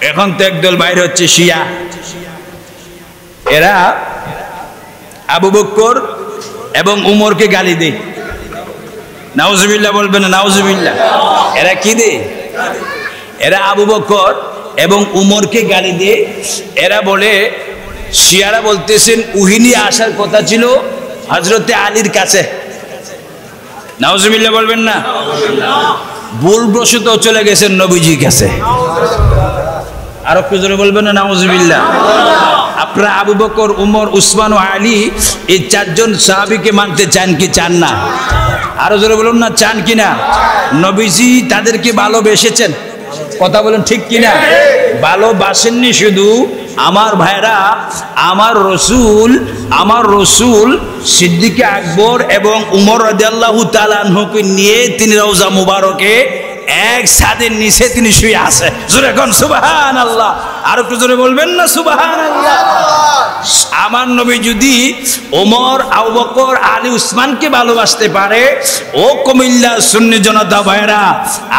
এখন তো একদল বাইরে হচ্ছে শিয়া। এরা আবু বকর এবং উমরকে গালি দেয়। নাউজুবিল্লাহ বলবেন না? নাউজুবিল্লাহ। এরা কি দেয়? এরা আবু বকর এবং উমরকে গালি দেয়। এরা বলে, শিয়ারা বলতেছেন উহিনী আসার কথা ছিল হযরতে আলীর কাছে। নাউজুবিল্লাহ বলবেন না? ভুলবশত চলে গেছেন নবীজির কাছে। আর একটু জোরে বলবেন না? নাউজুবিল্লাহ। আপনারা আবু বকর, উমর, উসমান ও আলী এই চারজন সাহাবীকে মানতে চান কি চান না? আরো জোরে বলুন না, চান কিনা? নবীজি তাদেরকে ভালোবেসেছেন। কথা বলেন ঠিক কিনা? ভালোবাসেননি শুধু আমার ভাইরা, আমার রসুল সিদ্দিক আকবর এবং উমর রাদিয়াল্লাহু তাআলা আনহুকে নিয়ে তিনি রওজা মুবারকে এক ছাদের নিচে তিনি শুয়ে আছে। জোরে কোন সুবহানাল্লাহ। আর একটু জোরে বলবেন না সুবহানাল্লাহ। আমার নবী যদি ওমর, আবু বকর, আলী, উসমানকে ভালোবাসতে পারে, ও কুমিল্লা সুন্নি জনতা ভাইরা,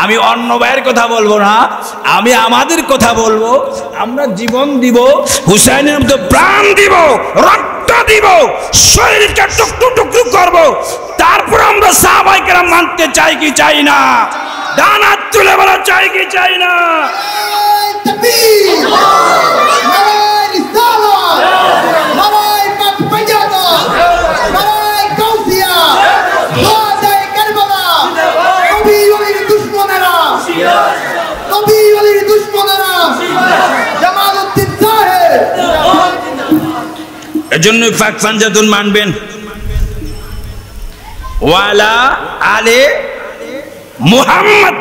আমি অন্য ভাইয়ের কথা বলবো না, আমি আমাদের কথা বলবো। আমরা জীবন দিব, হুসাইনের মতো প্রাণ দিব, রক্ত দিব, শরীরকে টুকরো টুকরো করব, তারপর আমরা সাহাবায়ে কেরাম মানতে চাই কি চাই না? দানাত তুলে বলা চাই কি চাই না? এজন্য ফাক ফানজাতুন মানবেন। ওয়ালা আলে মুহাম্মদ,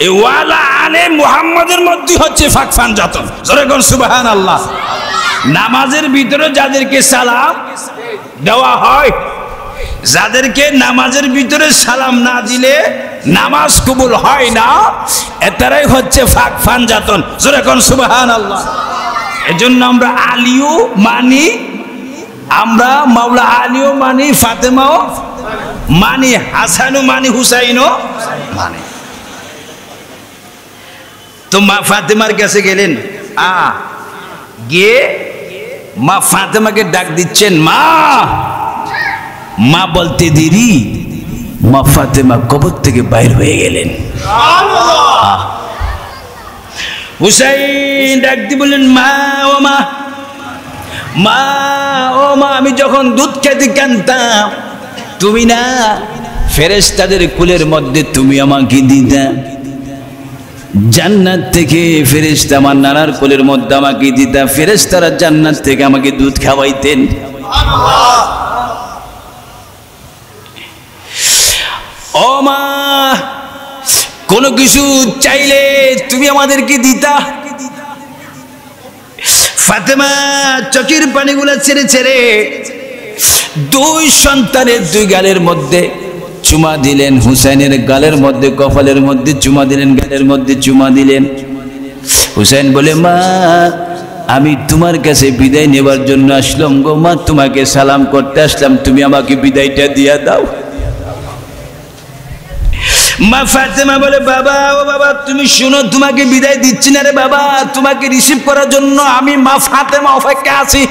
এই ওয়ালা আলে মুহাম্মাদের মধ্যে হচ্ছে ফাক ফানজাতুন। জোরে কোন সুবহানাল্লাহ। নামাজের ভিতরে যাদেরকে সালাম দেওয়া হয়, যাদেরকে নামাজের ভিতরে সালাম না দিলে নামাজ কবুল হয় না, এটাই হচ্ছে ফাক ফানজাতুন। জোরে কোন সুবহানাল্লাহ। এজন্য আমরা আলীও মানি, আমরা মাওলা আলীও মানি, ফাতেমাও মানি, হাসানও মানি, হুসাইনও মানি। তো মা ফাতেমার কাছে গেলেন, গিয়ে মা ফাতেমাকে ডাক দিচ্ছেন, মা। মা বলতে দেরি, মা ফাতেমা কবর থেকে বাইর হয়ে গেলেন। হুসাইন ডাক দিয়ে বললেন, মা ও মা, মা ও মা, আমি যখন দুধ খেতে কানতাম, তুমি না ফেরেশতাদের কুলের মধ্যে তুমি আমাকে দিতা। জান্নাত থেকে ফেরেশতা আমার নানার কোলের মধ্যে আমাকে দিতা, ফেরেশতারা জান্নাত থেকে আমাকে দুধ খাওয়াইতেন। ও মা, কোনো কিছু চাইলে তুমি আমাদেরকে দিতা। ফাতেমা চোখের পানিগুলো ছেড়ে ছেড়ে দুই সন্তানের দুই গালের মধ্যে চুমা দিলেন। হুসাইনের গালের মধ্যে, কপালের মধ্যে চুমা দিলেন, গালের মধ্যে চুমা দিলেন। হুসাইন বলে, মা আমি তোমার কাছে বিদায় নেবার জন্য আসলাম গো মা, তোমাকে সালাম করতে আসলাম, তুমি আমাকে বিদায়টা দিয়া দাও। মা ফাতেমা বলে, বাবা ও বাবা তুমি শুনো, তোমাকে বিদায় দিচ্ছি না রে বাবা, তোমাকে রিসিভ করার জন্য আমি মা ফাতেমা অপেক্ষা আছি।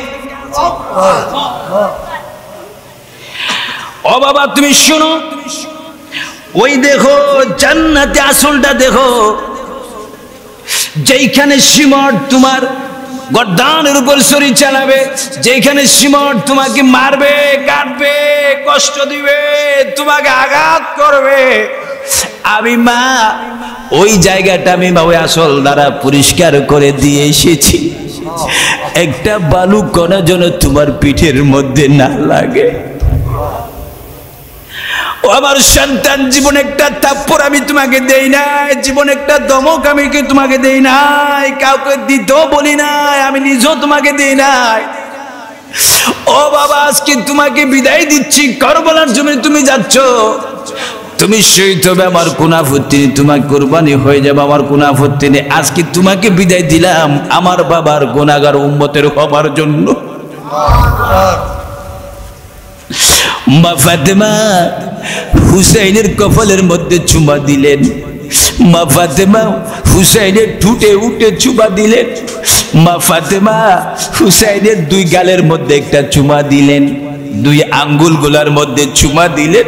ও বাবা তুমি শুনো, ওই দেখো জান্নাতে আসলটা দেখো, যেইখানে সিমট তোমার গর্দানের উপর ছুরি চালাবে, যেখানে সিমট তোমাকে মারবে, কাটবে, কষ্ট দিবে, তোমাকে আঘাত করবে, আমি মা ওই জায়গাটা আমি মা ওই আসল দ্বারা পরিষ্কার করে দিয়ে এসেছি, একটা বালু কণা যেন তোমার পিঠের মধ্যে না লাগে। ও আমার সন্তান, জীবন একটা থাপ্পড় আমি তোমাকে দেই নাই, জীবন একটা দমক আমি তোমাকে দেই নাই, কাউকে দিতেও বলি নাই, আমি নিজেও তোমাকে দেই নাই। ও বাবা আজকে তোমাকে বিদায় দিচ্ছি, কারবালার জন্য তুমি যাচ্ছ, তুমি শহীদ হবে, আমার কোনো আপত্তি নেই, তোমার কুরবানি হয়ে যাবে, আমার কোনো আপত্তি নেই। আজকে তোমাকে বিদায় দিলাম আমার বাবার গুনাহগার উম্মতের হবার জন্য। মা ফাতেমা হুসাইনের কপালের মধ্যে চুমা দিলেন, মা ফাতেমা হুসাইনের ঠুটে উঠে চুমা দিলেন, মা ফাতেমা হুসাইনের দুই গালের মধ্যে একটা চুমা দিলেন, দুই আঙ্গুল গুলার মধ্যে চুমা দিলেন।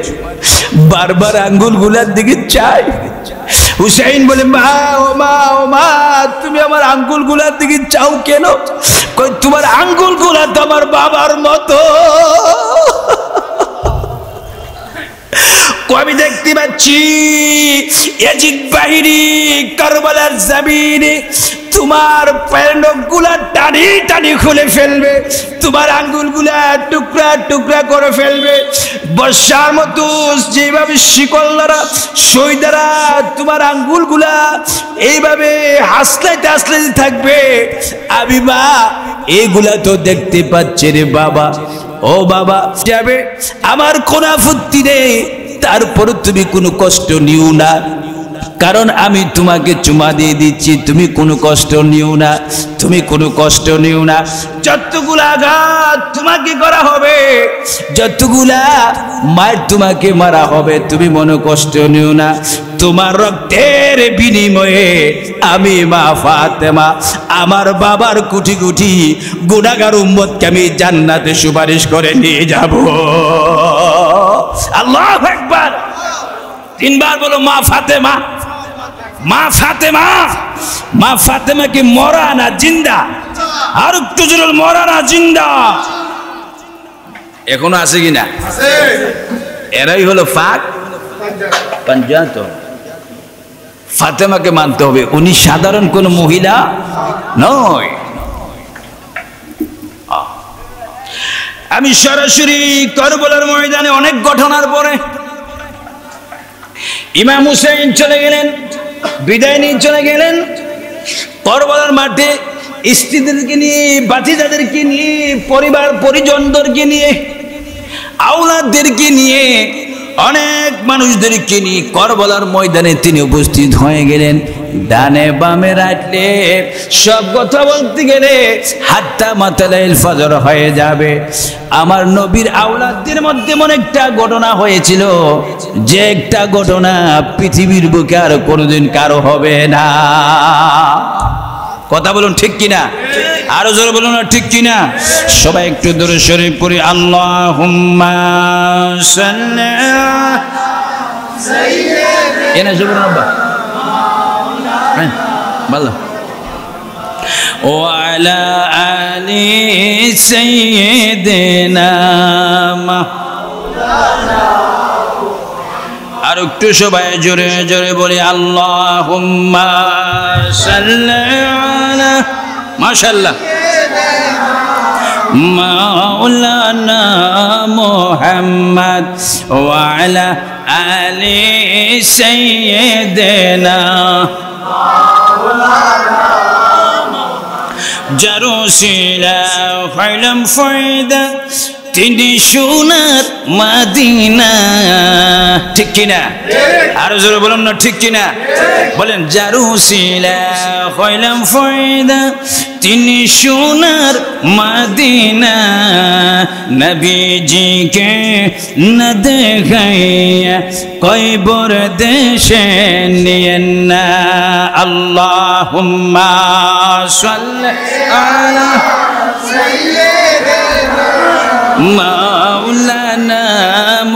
বারবার আঙ্গুল গুলার দিকে চাই। হুসাইন বলে, মা ও মা ও মা তুমি আমার আঙ্গুল গুলার দিকে চাও কেন? কই তোমার আঙ্গুল গুলা তো আমার বাবার মতো। আমি দেখতে পাচ্ছি ইয়াজিদ বাহিনী কারবালার জমিনে তোমার পায়ের নখগুলা টানি টানি খুলে ফেলবে, তোমার আঙ্গুলগুলা টুকরা টুকরা করে ফেলবে, বর্ষার মতো যেভাবে শিকল দ্বারা সই দ্বারা তোমার আঙ্গুলগুলা এইভাবে হাসলাইতে হাসলাইতে থাকবে। আমি মা এগুলা তো দেখতে পাচ্ছি রে বাবা। ও বাবা যাবে, আমার কোনো আপত্তি নেই, তারপর তুমি কোনো কষ্ট নিও না, কারণ আমি তোমাকে চুমা দিয়ে দিচ্ছি, তুমি কোনো কষ্ট নিও না, তুমি কোনো কষ্ট নিও না। যতগুলা আঘাত তোমাকে করা হবে, যতগুলা মার তোমাকে মারা হবে, তুমি মনে কষ্ট নিও না। তোমার রক্তের বিনিময়ে আমি মা ফাতেমা আমার বাবার কোটি কোটি গুনাহগার উম্মতকে আমি জান্নাতে সুপারিশ করে নিয়ে যাব। আল্লাহু আকবার। তিনবার বলো মা ফাতেমা, মা ফাতেমা। মা ফাতেমা কি মরা না জিন্দা? আর একটু জোরে মরা না জিন্দা? এখনো আছে কিনা? এরাই হলো ফাক পাঞ্জাত। ফাতেমাকে মানতে হবে, উনি সাধারণ কোন মহিলা নয়। আমি সরাসরি কারবালার ময়দানে অনেক ঘটনার পরে ইমাম হুসাইন চলে গেলেন, বিদায় নিয়ে চলে গেলেন কারবালার মাঠে, স্ত্রীদেরকে নিয়ে, বাতিজাদেরকে নিয়ে, পরিবার পরিজনদেরকে নিয়ে, আওলাদদেরকে নিয়ে, অনেক মানুষদেরকে নিয়ে কারবালার ময়দানে তিনি উপস্থিত হয়ে গেলেন। ডানে বামে রাখলে সব কথা বলতে গেলে হাত্তা মাতালাইল ফজর হয়ে যাবে। আমার নবীর আওলাদদের মধ্যে এমন একটা ঘটনা হয়েছিল, যে একটা ঘটনা পৃথিবীর বুকে আর কোনোদিন কারো হবে না। কথা বলুন ঠিক কিনা? আরো জোরে বলুন না ঠিক কিনা? সবাই একটু দূরে শরীফ পড়ি, আল্লাহুম্মা সাল্লি এনা সুবহানাল্লাহ ভালো ও আলা আলি সাইয়্যিদিনা মাওলানা। আর একটু সবাই জোরে জোরে বলি, আল্লাহুম্মা সাল্লি আলা মাশাআল্লাহ মাওলানা মুহাম্মদ ওয়া আলা আলি সাইয়্যিদিনা জারুসিলা ফাইলাম ফায়দা তিনি সোনার মদিনা ঠিক কিনা আর জোরে বলুন না ঠিক কিনা বলেন জারুসিলা ফাইলাম ফায়দা তিনি সোনার মদিনা নবীজিকে না দেখাইয়া কয়বর দেশে নিয়েন না আল্লাহুম্মা সাল্লি আলা মাওলানা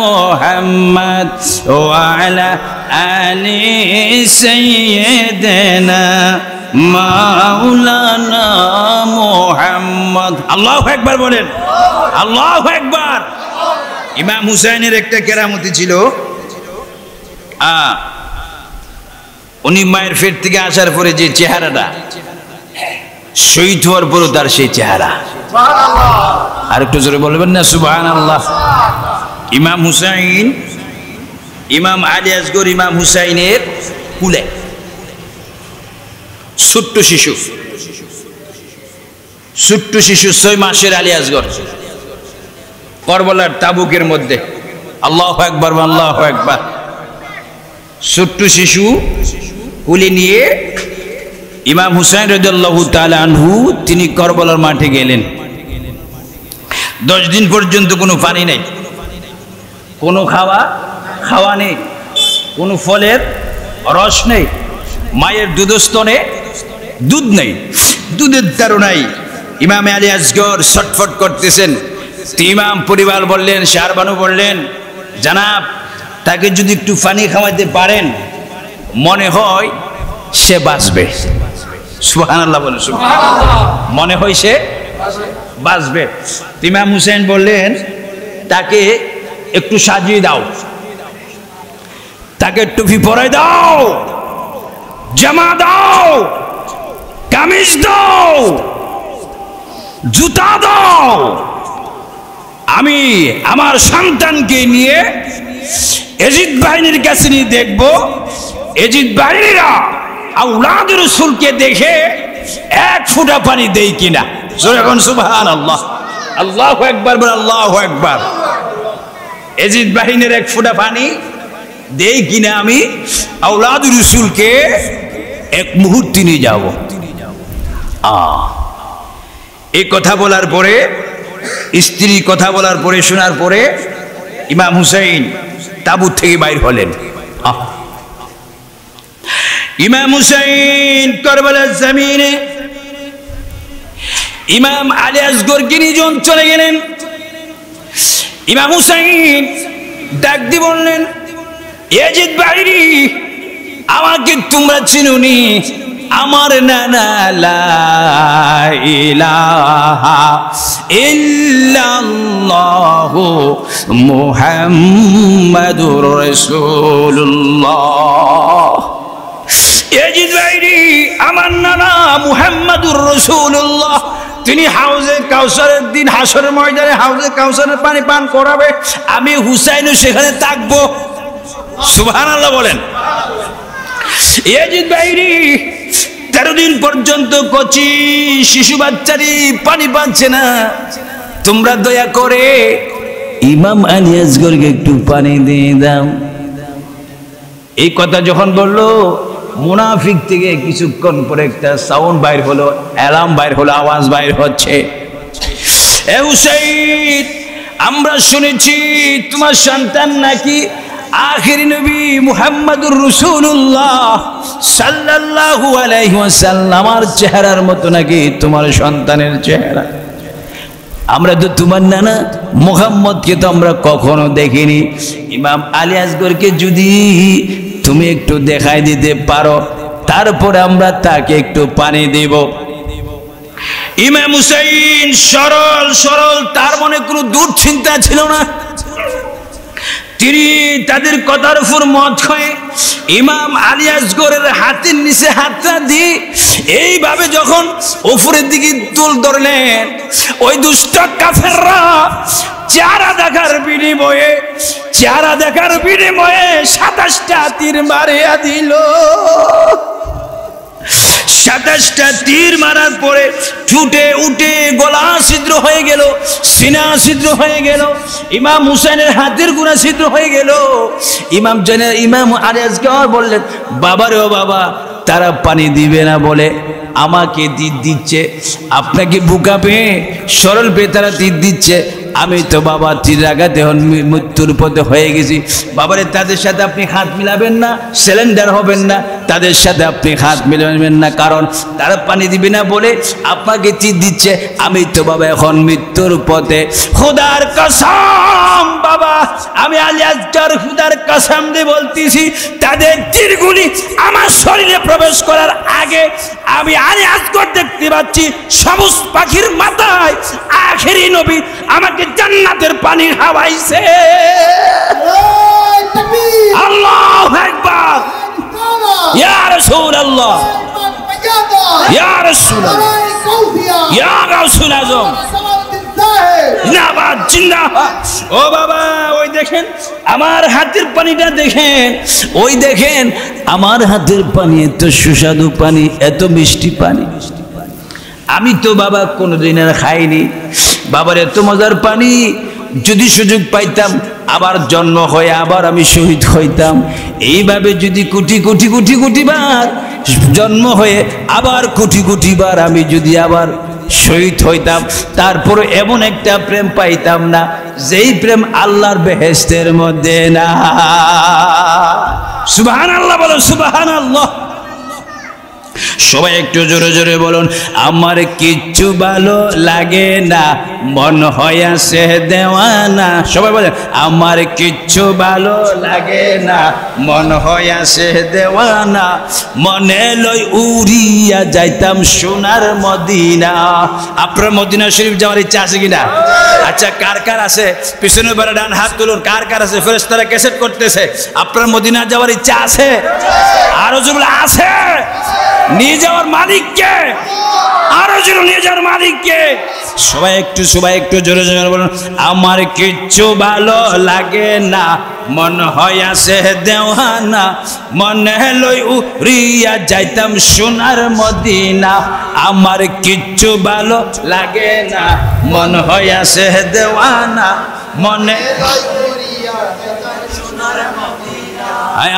মুহাম্মদ ওয়া আলা আলি সাইয়্যিদিনা মাওলানা মুহাম্মদ আল্লাহু আকবার বলেন আল্লাহু আকবার ইমাম হুসাইনের একটা কেরামতি ছিল উনি মায়ের পেট থেকে আসার পরে যে চেহারাটা শহীদ হওয়ার পরও তার সেই চেহারা আর একটু জোরে বলবেন না সুবহানাল্লাহ ইমাম হুসাইন ইমাম আলী আসগর ইমাম হুসাইনের কুলে ছোট্ট শিশু 6 মাসের আলী আসগর কারবালার তাবুকের মধ্যে আল্লাহু আকবার আল্লাহু আকবার ছোট্ট শিশু কুলে নিয়ে ইমাম হুসাইন রাদিয়াল্লাহু তাআলা আনহু তিনি কারবালার মাঠে গেলেন 10 দিন পর্যন্ত কোনো পানি নেই কোনো খাওয়া নেই কোনো ফলের রস নেই মায়ের দুধস্তনে দুধ নেই দুধের তাড়নায় ইমাম আলী আসগর ছটফট করতেছেন ইমাম পরিবার বললেন শাহরবানু বললেন জানাব তাকে যদি একটু পানি খাওয়াতে পারেন মনে হয় সে বাঁচবে সুবহানাল্লাহ বলেন সুবহানাল্লাহ মনে হয় সে বাঁচবে ইমাম হুসাইন বললেন তাকে একটু সাজিয়ে দাও তাকে টুপি পরাই দাও জামা দাও কামিজ দাও জুতা দাও আমি আমার সন্তানকে নিয়ে এজিদ বাহিনীর কাছে নিয়ে দেখব এজিদ বাহিনীরা আওলাদ রাসূলকে দেখে এক ফোঁটা পানি দেই কিনা জোরে বলুন সুবহানাল্লাহ আল্লাহু আকবার বল আল্লাহু আকবার এজিদ বাহিনীর এক ফোঁটা পানি দেই কিনা আমি আওলাদ রাসূলকে এক মুহূর্তে নিয়ে যাব এই কথা বলার পরে স্ত্রী কথা বলার পরে শোনার পরে ইমাম হুসাইন তাবুত থেকে বাইর হলেন ইমাম হুসাইন কারবালার জমিনে ইমাম আলী আসগরকে নিয়ে চলে গেলেন ইমাম হুসাইন ডাক দিয়ে বললেন এজিদ বাহিনী আমাকে তোমরা চিনুনি আমার নানা লা ইলাহা ইল্লাল্লাহু মুহাম্মাদুর রাসূলুল্লাহ এজিদ বাহিনী আমার নানা মুহাম্মাদুর রাসূলুল্লাহ তিনি হাউজে কাউসারের দিন হাসরের ময়দানে হাউজে কাউসারের পানি পান করাবে আমি হুসাইনও সেখানে থাকবো সুবহানাল্লাহ বলেন এজিদ বাহিনী 13 দিন পর্যন্ত কচি শিশু বাচ্চারি পানি পাচ্ছে না তোমরা দয়া করে ইমাম আলী আসগরকে একটু পানি দিয়ে দাও এই কথা যখন বললো মুনাফিক থেকে কিছুক্ষণ পরে একটা সাউন্ড বাইর হলো অ্যালার্ম বাইর হলো আওয়াজ বাইর হচ্ছে এ হুসাইন আমরা শুনেছি তোমার সন্তান নাকি আখিরি নবী মুহাম্মাদুর রাসূলুল্লাহ সাল্লাল্লাহু আলাইহি ওয়াসাল্লামের চেহারার মতো নাকি তোমার সন্তানের চেহারা আমরা তো তোমার নানা মুহাম্মদকে তো আমরা কখনো দেখিনি ইমাম আলী আসগরকে যদি তুমি একটু দেখাই দিতে পারো তারপরে আমরা তাকে একটু পানি দেব ইমাম হুসাইন সরল সরল তার মনে কোনো দুশ্চিন্তা ছিল না তিনি তাদের কথার উপর মত হয়ে ইমাম আলী আসগরের হাতের নিচে হাতটা দিয়ে এইভাবে যখন উপরের দিকে তুল ধরলেন, ওই দুষ্ট কাফেররা চেহারা দেখার বিনিময়ে 27টা তীর মারিয়া দিল। 27টা তীর মারার পরে ছুটে উঠে গলা ছিদ্র হয়ে গেল, সিনা ছিদ্র হয়ে গেল, ইমাম হুসাইনের হাতের গুণা ছিদ্র হয়ে গেল। ইমাম আলী আসগর বললেন, বাবা রে ও বাবা, তারা পানি দিবে না বলে আমাকে তীর দিচ্ছে, আপনাকে বুকা পেয়ে সরল পেয়ে তারা তীর দিচ্ছে, আমি তো বাবা তীর আঘাতে মৃত্যুর পথে হয়ে গেছি। বাবারে তাদের সাথে আপনি হাত মিলাবেন না, সিলিন্ডার হবেন না, তাদের সাথে আপনি হাত মিলাবেন না, কারণ তারা পানি দিবে না বলে আপনাকে তীর দিচ্ছে, আমি তো বাবা এখন মৃত্যুর পথে। খোদার কসম বাবা, আমি আলী আসগর খোদার কসম দিয়ে বলতেছি, তাদের তীরগুলি আমার শরীরে প্রবেশ করার আগে আমি আলী আসগর দেখতে পাচ্ছি সবুজ পাখির মাথায় আখেরি নবী আমাকে জান্নাতের পানি খাওয়াইছে। আল্লাহু আকবার, ইয়া রাসূলুল্লাহ, ইয়া রাসূলুল্লাহ, ইয়া গাউসুল আজম, জিন্দাবাদ জিন্দাবাদ। ও বাবা, ওই দেখেন আমার হাতের পানিটা দেখেন, ওই দেখেন আমার হাতের পানি, এত সুস্বাদু পানি, এত মিষ্টি পানি, আমি তো বাবা কোনোদিন আর খাইনি। বাবার এত মজার পানি, যদি সুযোগ পাইতাম আবার জন্ম হয়ে আবার আমি শহীদ হইতাম। এইভাবে যদি কোটি কোটি কোটি কোটি বার জন্ম হয়ে আবার কোটি কোটি বার আমি যদি আবার শহীদ হইতাম, তারপরে এমন একটা প্রেম পাইতাম না যেই প্রেম আল্লাহর বেহেশতের মধ্যে না। সুবহানাল্লাহ বলো, সুবহানাল্লাহ। সবাই একটু জোরে জোরে বলুন, আমার কিচ্ছু ভালো লাগে না, মন হইয়াছে দেওয়ানা। সবাই বলেন, আমার কিচ্ছু ভালো লাগে না, মন হইয়াছে দেওয়ানা, মনে লই উড়িয়া যাইতাম সোনার মদিনা। আপনার মদিনা শরীফ যাওয়ার ইচ্ছা আছে কিনা? আচ্ছা, কার কার আছে? পিছনে বারে ডান হাত তুলুন, কার কার আছে? ফেরেশতারা ক্যাসেট করতেছে, আপনার মদিনা যাওয়ার ইচ্ছা আছে? আরো জোরে আছে। নিয়ে যাওয়ার মালিককে, আরো জোরে নিয়ে যাওয়ার মালিককে। সবাই একটু জোরে জোরে বলুন, আমার কিচ্ছু ভালো লাগে না, মন হইয়াছে দেওয়ানা, মনে লই উড়িয়া যাইতাম সোনার মদিনা। আমার কিচ্ছু ভালো লাগে না, মন হইয়াছে দেওয়ানা, মনে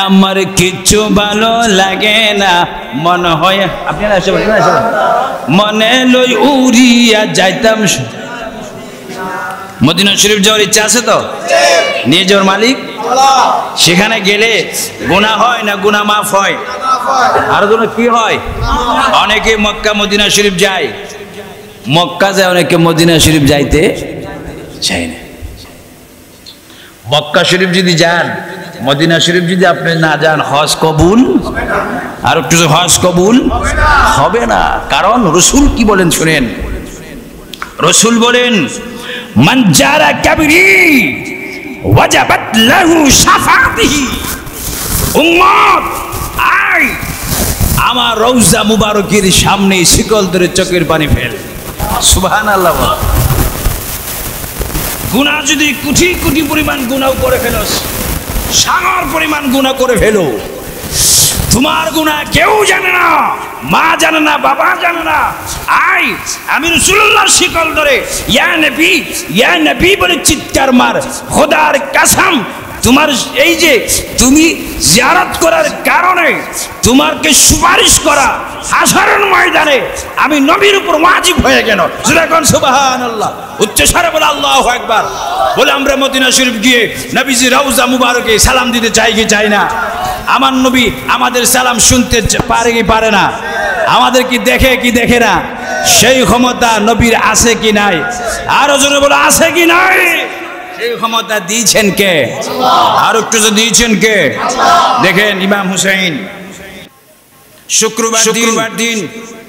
আমার কিচ্ছু ভালো লাগে না, মনে হয় আপনারা মনে লই উড়িয়া যাইতাম। মদিনা শরীফ যাওয়ার ইচ্ছা আছে তো? নিয়ে যাওয়ার মালিক। সেখানে গেলে গুনাহ হয় না গুনাহ মাফ হয়? আর জন্য কি হয়? অনেকে মক্কা মদিনা শরীফ যায়, মক্কা যায়, অনেকে মদিনা শরীফ যাইতে চায় না। মক্কা শরীফ যদি যান, মদিনা শরীফ যদি আপনি না যান, হজ কবুল, আর একটু হজ কবুল হবে না। কারণ রসুল কি বলেন শুনেন, রসুল বলেন, মান জারা কাবরি ওয়াজাবাত লাহু শাফাআতিহি। উম্মত আই আমার রওজা মুবারকের সামনে শিকল ধরে চোখের পানি ফেল। সুবহানাল্লাহ। গুনাহ যদি কোটি কোটি পরিমাণ গুনাহ করে ফেলোস, সাগর পরিমাণ গুনাহ করে ফেলো, তোমার গুনাহ কেউ জানে না, মা জানে না, বাবা জানে না। আই আমি রাসূলুল্লাহর শিকল ধরে ইয়া নবী বলে চিৎকার মার। খোদার কসম, তোমার এই যে তুমি জিয়ারত করার কারণে তোমাকে সুপারিশ করা হাশরের ময়দানে আমি নবীর উপর ওয়াজিব হয়ে গেল। যখন সুবহানাল্লাহ উচ্চ স্বরে বলে আল্লাহু আকবার বলে আমরা মদিনা শরীফ গিয়ে নবীজির রওজা মুবারকে সালাম দিতে চাই কি চাই না? আমার নবী আমাদের সালাম শুনতে পারে কি পারে না? আমাদের কি দেখে কি দেখে না? সেই ক্ষমতা নবীর আছে কি নাই? আরো জোরে বলে আছে কি নাই? সেই ক্ষমতা দিয়েছেন কে? আর একটু যে দিয়েছেন কে? দেখেন ইমাম হুসাইন শুক্রবার দিন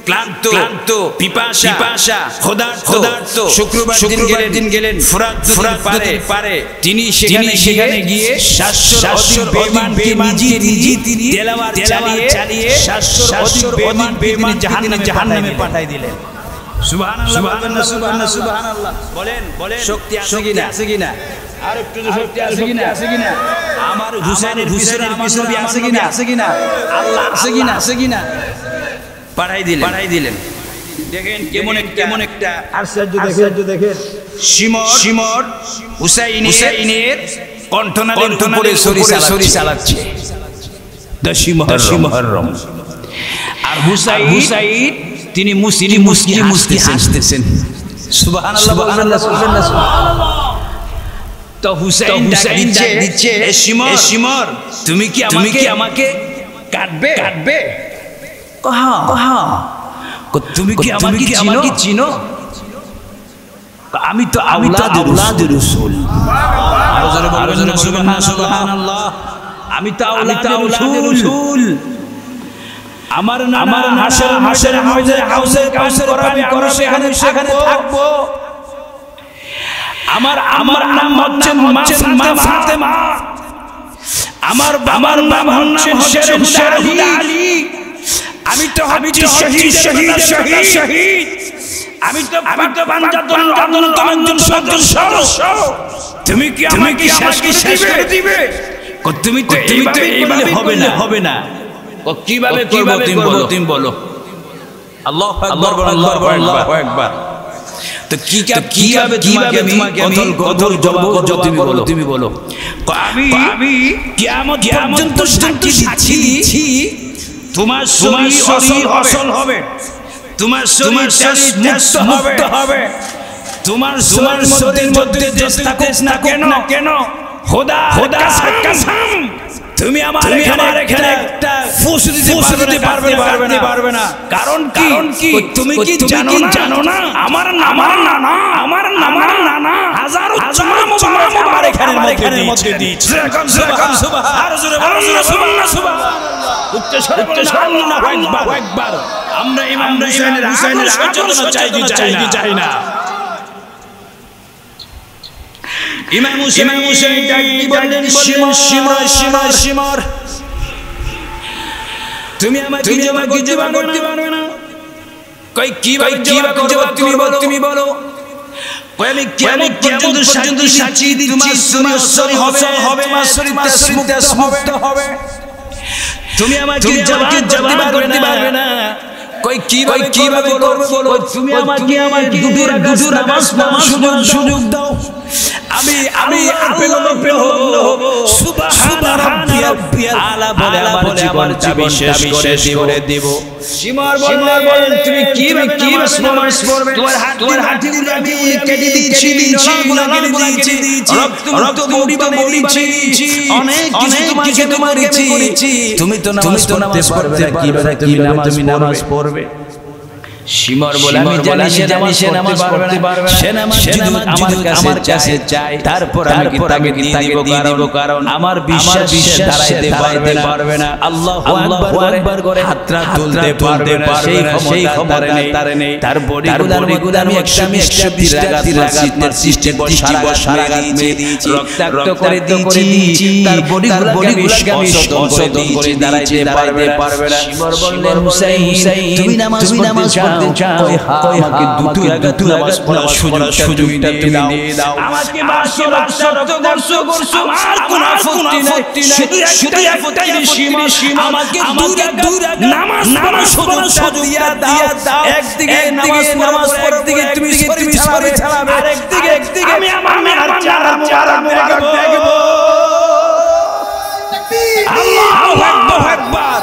ক্লান্ত পিপাসা ক্ষুধার্ত শুক্রবার দিন গেলেন ফুরাত পারে তিনি সেখানে গিয়ে 700 বেঈমানকে নিজে তিনি তেলাওয়াত চালিয়ে 700 বেঈমানকে জাহান্নামে পাঠিয়ে দিলেন। সুবহানাল্লাহ সুবহানাল্লাহ বলেন শক্তি আছে কিনা আর একটু শক্তি আছে কিনা আমার হুসাইনের পিছনে আমার নবী আছে কিনা আল্লাহ আছে কিনা পাঠাই দিলেন। দেখেন কেমন একটা আশ্চর্য দেখেন শিমর হুসাইনের কণ্ঠনালীর উপরে ছড়ি চালাচ্ছে 10 মুহররম। আর হুসাইন তিনি মুসকি হাসতেছেন। সুবহানাল্লাহ সুবহানাল্লাহ। তো হুসাইন দিচ্ছে এ শিমর তুমি কি আমাকে কাটবে হ্যাঁ তুমি কি আমাকে চিনো? আমি তো আওলাদুর রাসূল। আরো জোরে সুবহানাল্লাহ। আমি তো আওলাদুর রাসূল। আমার নাম হাউসে কাউসার পান করাবে সেখানে থাকবো। আমার নাম হচ্ছে ফাতেমা। আমার বাবার নাম হচ্ছে শেরহুদা আলী। আমি তো শহীদ। আমি তো সদস্য। তুমি কি আমাকে শেষ করে দিবে? তুমি তো এইভাবে হবে না। কিভাবে তুমি বলো? আল্লাহু আকবার। তো কিভাবে তোমাকে আমি কতল জবাব তুমি বলো? আমি কিয়ামত পর্যন্ত সাক্ষী দিচ্ছি তোমার শরীর অসল হবে, তোমার শরীর মুক্ত হবে, তোমার শরীরের মধ্যে দেশ থাকুক না কেন খোদা কসম তুমি আমার এখানে একটা ফুস দিতে পারবে না। কারণ কি তুমি কি জানো না আমার নানা হাজারো আমার এখানের মধ্যে দিয়েছে। একবার আমরা ইমাম হুসাইনের আচরণ চাই না। ইমাম হুসাইন কি বললেন? শিমর তুমি আমাকে জবাব করতে পারবে না। কই কিভাবে জবাব তুমি বলো? কই আমি কিয়ামত পর্যন্ত সাক্ষী দিচ্ছি তোমার শরীর হবে, তোমার শরীর মুক্ত হবে। তুমি আমাকে জবাব করতে পারবে না। কই কিভাবে করবে বলো? তুমি আমাকে দুধুর নামাজ সুযোগ দাও। আমি পেল হব। সুবহান রাব্বিয়াল আলা বলে আমার জীবন শেষ করে দেব। শিমর বললেন তুমি কি নামাজ পড়বে? তোমার হাঁটুগুলো আমি কেটে দিয়েছি, রক্ত বড়িয়েছি, অনেক কিছু তোমাকে করেছি। তুমি তো নামাজ পড়তে পারবে না, কিভাবে তুমি নামাজ পড়বে? শিমর বলে আমি জানি সে নামাজ পড়তে পারবে না। সে নামাজ আমার কাছে চাই, তারপর আমি তাকে দিয়ে দিব, কারণ আমার বিশ্বাস দাঁড়াইতে পারবে না। আল্লাহু আকবার করে হাতটা তুলতে পারবে না, সেই ক্ষমতা তার নেই। তার বডিগুলো আমি একটা লাগাতার সৃষ্টি সারা রাত দিয়েছি, রক্তাক্ত করে দিয়েছি। তার বডিগুলো আমি অসদন করে দাঁড়াইতে পারবে না। শিমর বললেন হুসাইন তুমি নামাজ পড়তে চাও, আমাকে দুটো নামাজ পড়ার সুযোগটা তুমি দিয়ে দাও। আমাকে বাসো রক্ত করছো, আমার কোনো আপত্তি নাই, শুধু একটাই সীমা আমাকে দূর নামাজ পড়ার সুযোগ দিয়া দাও। একদিকে নামাজ পড়তে গিয়ে তুমি চালাবে, আর একদিকে আমি আমার চারা দেখব। আল্লাহু আকবার।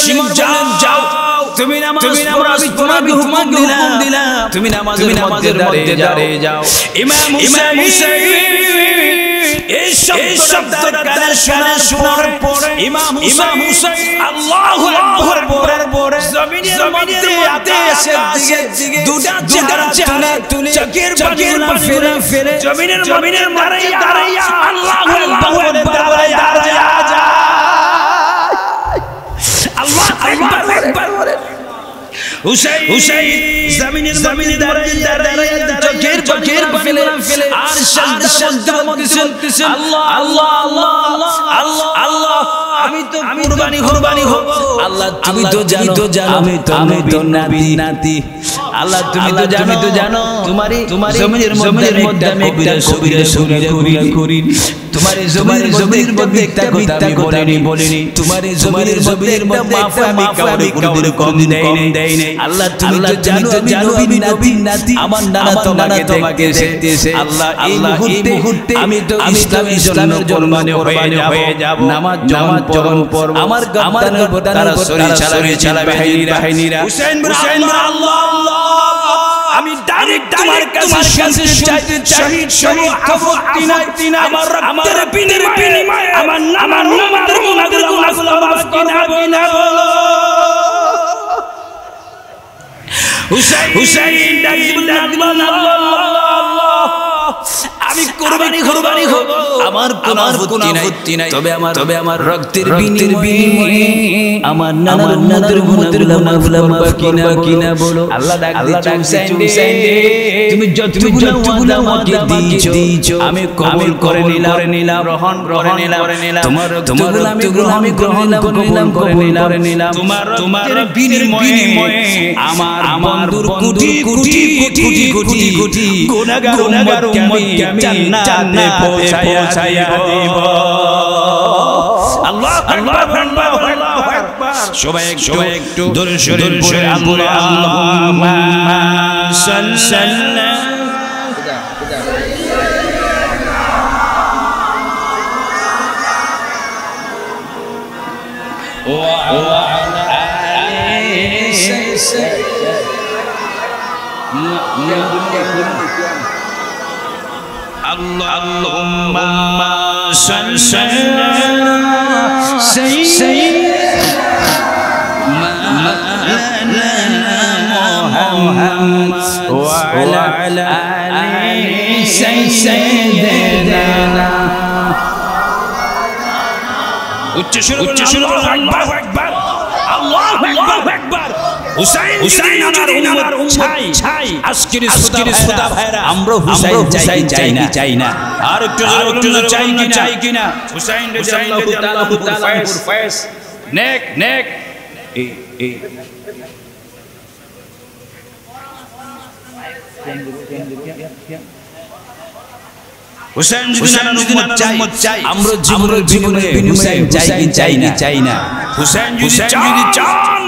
শিমর যাও তুমি নামাজ পড়ো, আমি তোমাকে হুকুম দিলাম তুমি নামাজের মধ্যে দাঁড়িয়ে যাও। ইমাম হুসাইন এই শব্দটা কানে শোনার পরে ইমাম হুসাইন আল্লাহু আকবার বলে জমিনের মধ্যে আকাশের দিকে দুটা চেহারা তুলে চোখের পানিগুলো ফেলে জমিনের দাঁড়াইয়া আল্লাহু আকবার বলে দাঁড়াইয়া যায় আল্লাহু আকবার বলে হুসাইন জমিনের দাঁড়াইয়া চোখের পানিগুলো ফেলে আর সাজদার মধ্যে বলতেছেন আল্লাহ আমি তো কুরবানি হব আল্লাহ তুমি তো জানো আমি তো নাতি আল্লাহ তুমি তো জানো তোমারই জমিনের মধ্যে আমি একটা কবিরা করি তোমার জমির মধ্যে একটা কথা আমি বলিনি তোমার জমির মধ্যে একটা মাফ আমি কাউরে কম দেই নাই আল্লাহ তুমি তো জানো আমি নাতি আমার নানা তোমাকে দেখতেছে আল্লাহ এই মুহূর্তে আমি তো ইসলামের জন্য কোরবানি হয়ে যাব নামাজ পড়ব আমার তারা সরি চালাবে বাহিনীরা হুসাইন আল্লাহ আমি ডাইরেক্ট তোমার কাছে চাইতে শহীদ আপত্তি নাই আমার রক্তের বিনিময়ে আমার নামাজের গুনাহগুলো মাফ কিনা বলো হুসাইন ডাকবেন আল্লাহ আমি কুরবানি হব আমার কোনো আপত্তি নাই তবে আমার রক্তের বিনিময়ে আমার নানার গুনাহগুলো মাফ কিনা বলো আল্লাহ ডাকছে হুসাইন তুমি যতটুকু আমাকে দিয়েছো আমি কবুল করে নিলাম গ্রহণ করে নিলাম তোমার আমি গ্রহণ করে নিলাম তোমার বিনিময়ে আমার বন্ধুর কোটি গুনাহগার উম্মতকে আমি জান্নাতে পৌঁছায়া দিব আল্লাহু আকবার সবাই একটু দরুদ শরীফ পড়ে আল্লাহুম্মা সাল্লি ওয়া Allahumma salli sayyidina Muhammad wa ala ali sayyidina উচ্চ সুরে আল্লাহু আকবার আল্লাহু আকবার হুসাইন আনার উম্মত চাই আজকের শ্রোতা ভাইরা আমরা হুসাইন চাই না আর একটু চাই কিনা হুসাইন রাদিয়াল্লাহু তাআলা ফায়েজ নেক এই হুসাইন যদি উম্মত চাই আমরা জীবনের বিনিময়ে হুসাইন চাই না হুসাইন যদি চান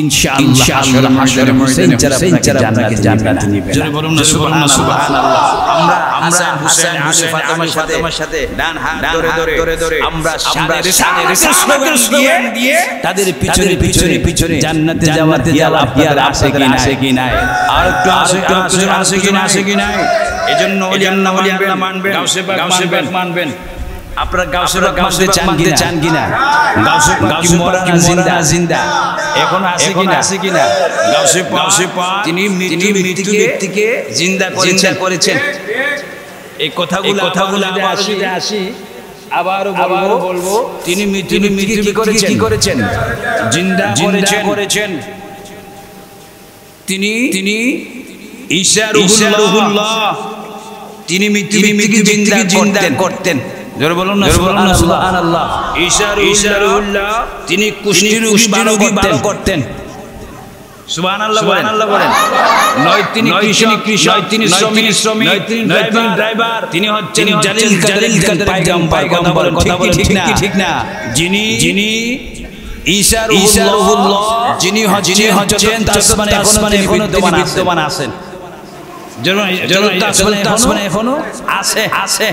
ইনশাআল্লাহ হাশরের ময়দানে হুসাইন জান্নাতে নিবে জোরে বলুন না সুবহানাল্লাহ আমরা হুসাইন আলী ফাতেমার সাথে ডান হাত ধরে আমরা সামনে স্লোগান দিয়ে তাদের পিছনে জান্নাতে যাওয়ার হিয়াল আছে কিনা আর একটু আছে কিনা এজন্য ওলি আল্লাহ মানবেন গাউসে পাক মানবেন আপনারা গাউসে পাক মানতে চান কিনা গাউসে পাক কি মরা না জিন্দা এখন আছে কিনা গাউসে পাক তিনি মৃত্যুকে জিন্দা করেছেন এই কথাগুলো আসি আবারও বলবো তিনি মৃত্যুকে কি করেছেন জিন্দা করেছেন তিনি ঈসা রূহুল্লাহ তিনি মৃত্যুকে জিন্দা করতেন জোরে বলুন না সুবহানাল্লাহ ঈসা রূহুল্লাহ তিনি কুষ্ঠি রোগী ভালো করতেন সুবহানাল্লাহ বলেন নয় তিনি কৃষক নয় তিনি শ্রমিক নয় তিনি ড্রাইভার তিনি হচ্ছেন জালিল কাদের পয়গম্বর কথা বলেন ঠিক না যিনি ঈসা রূহুল্লাহ যিনি হচ্ছেন আসমানে এখনো বিদ্যমান আছেন আসমানে এখনো আছে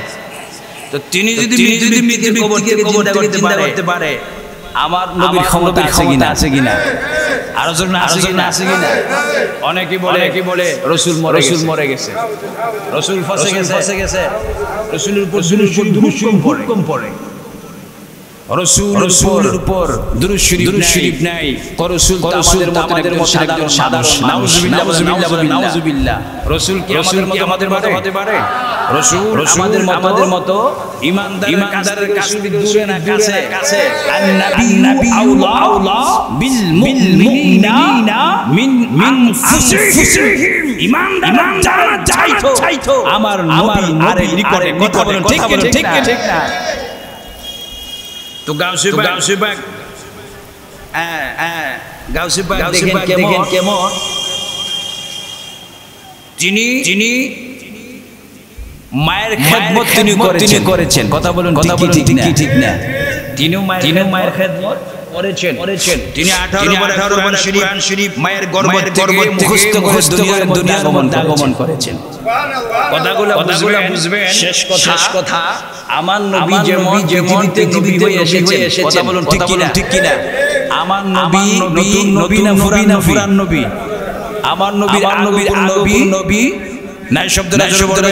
তো তিনি যদি মৃত্যুকে কবর থেকে চিন্তা করতে পারে আমার নবীর ক্ষমতা আছে কিনা আরো জন আছে কিনা? অনেকে বলে রাসূল মরে গেছে, রাসূল ফসে গেছে, রাসূলের উপর দুরূদ কম পড়ে, রাসূলের উপর দুরূদ শরীফ নাই, রাসূল আমাদের মতো একজন সাধারণ নাউজুবিল্লাহ নাউজুবিল্লাহ। রাসূল কি আমাদের মতো হতে পারে? রাসূল আমাদের মতো ইমানদারের কাছে দূরে না কাছে। আন-নাবিয়্যু আওলা বিল মুমিনিনা মিন আনফুসিহিম। ইমানদার যারা চাইতো আমার নবী নিকটে। কথা বলেন ঠিক না? তো গাউসে পাক দেখেন কেমন যিনি মায়ের খেদমত তিনি করেছেন। কথা বলুন ঠিক না? তিনিও মায়ের খেদমত করেছেন। তিনি 18 বার কোরআন শরীফ মায়ের গর্ভ থেকে মুখস্থ করে দুনিয়ার মধ্যে আগমন করেছেন। কথাগুলো বুঝবেন। শেষ কথা আমার নবী যেমন পৃথিবীতে নবী হয়ে এসেছেন। কথা বলুন ঠিক কিনা? আমার নবী নতুন নবী না পুরান নবী? আমার নবীর নবী নাই শব্দটা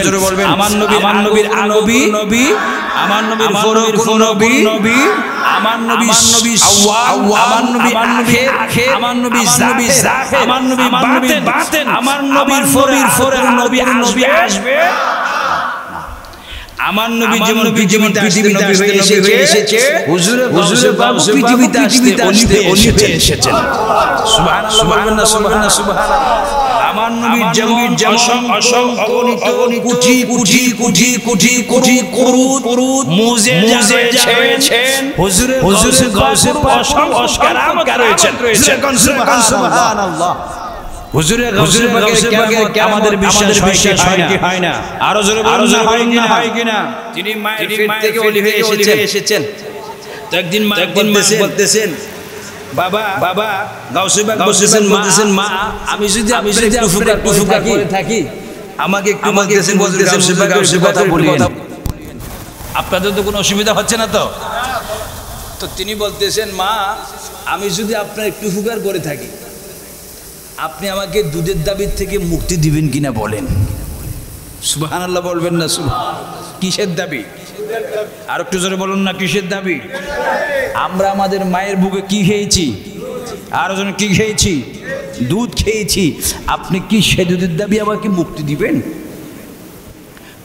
জোরে বলবেন। আমার নবীর নবী, আমার নবীর নবী, আমার নবী আউয়াল, আমার নবী আখির, আমার নবী জাহির, আমার নবী বাতিন, আমার নবীর ফরের নবী আসবে। আমার নবী যেমন পৃথিবীতে এসেছে, হুজুরে পৃথিবীতে আসতে এসেছেন। সুবহানাল্লাহ। আমার নবী যেমন অসংখ্য অগণিত কোটি কুরুত মুজিজা হয়েছেন, হুজুরে অসংখ্য কারামত রয়েছেন। সুবহানাল্লাহ। হুজুরের পাকে আমাদের বিশ্বাস হয় না? আরো জোরে বলুন হয় কিনা? তিনি মায়ের পেট থেকে ওলি হয়ে এসেছেন। তো একদিন মা বলতেছেন, বাবা গাউসে পাক বলতেছেন, মা আমি যদি একটু ফুকার করে থাকি, আমাকে একটু বলতেছেন গাউসে কথা বলিয়েন। আপনাদের তো কোনো অসুবিধা হচ্ছে না তো? তো তিনি বলতেছেন, মা আমি যদি আপনার একটু ফুকার করে থাকি, আপনি আমাকে দুধের দাবির থেকে মুক্তি দিবেন কিনা বলেন? সুবহানাল্লাহ বলবেন না? কিসের দাবি? আর একটু জোরে বলুন না, কিসের দাবি? আমরা আমাদের মায়ের বুকে কি খেয়েছি? আরো জন কি খেয়েছি? দুধ খেয়েছি। আপনি কি সে দুধের দাবি আমাকে মুক্তি দিবেন?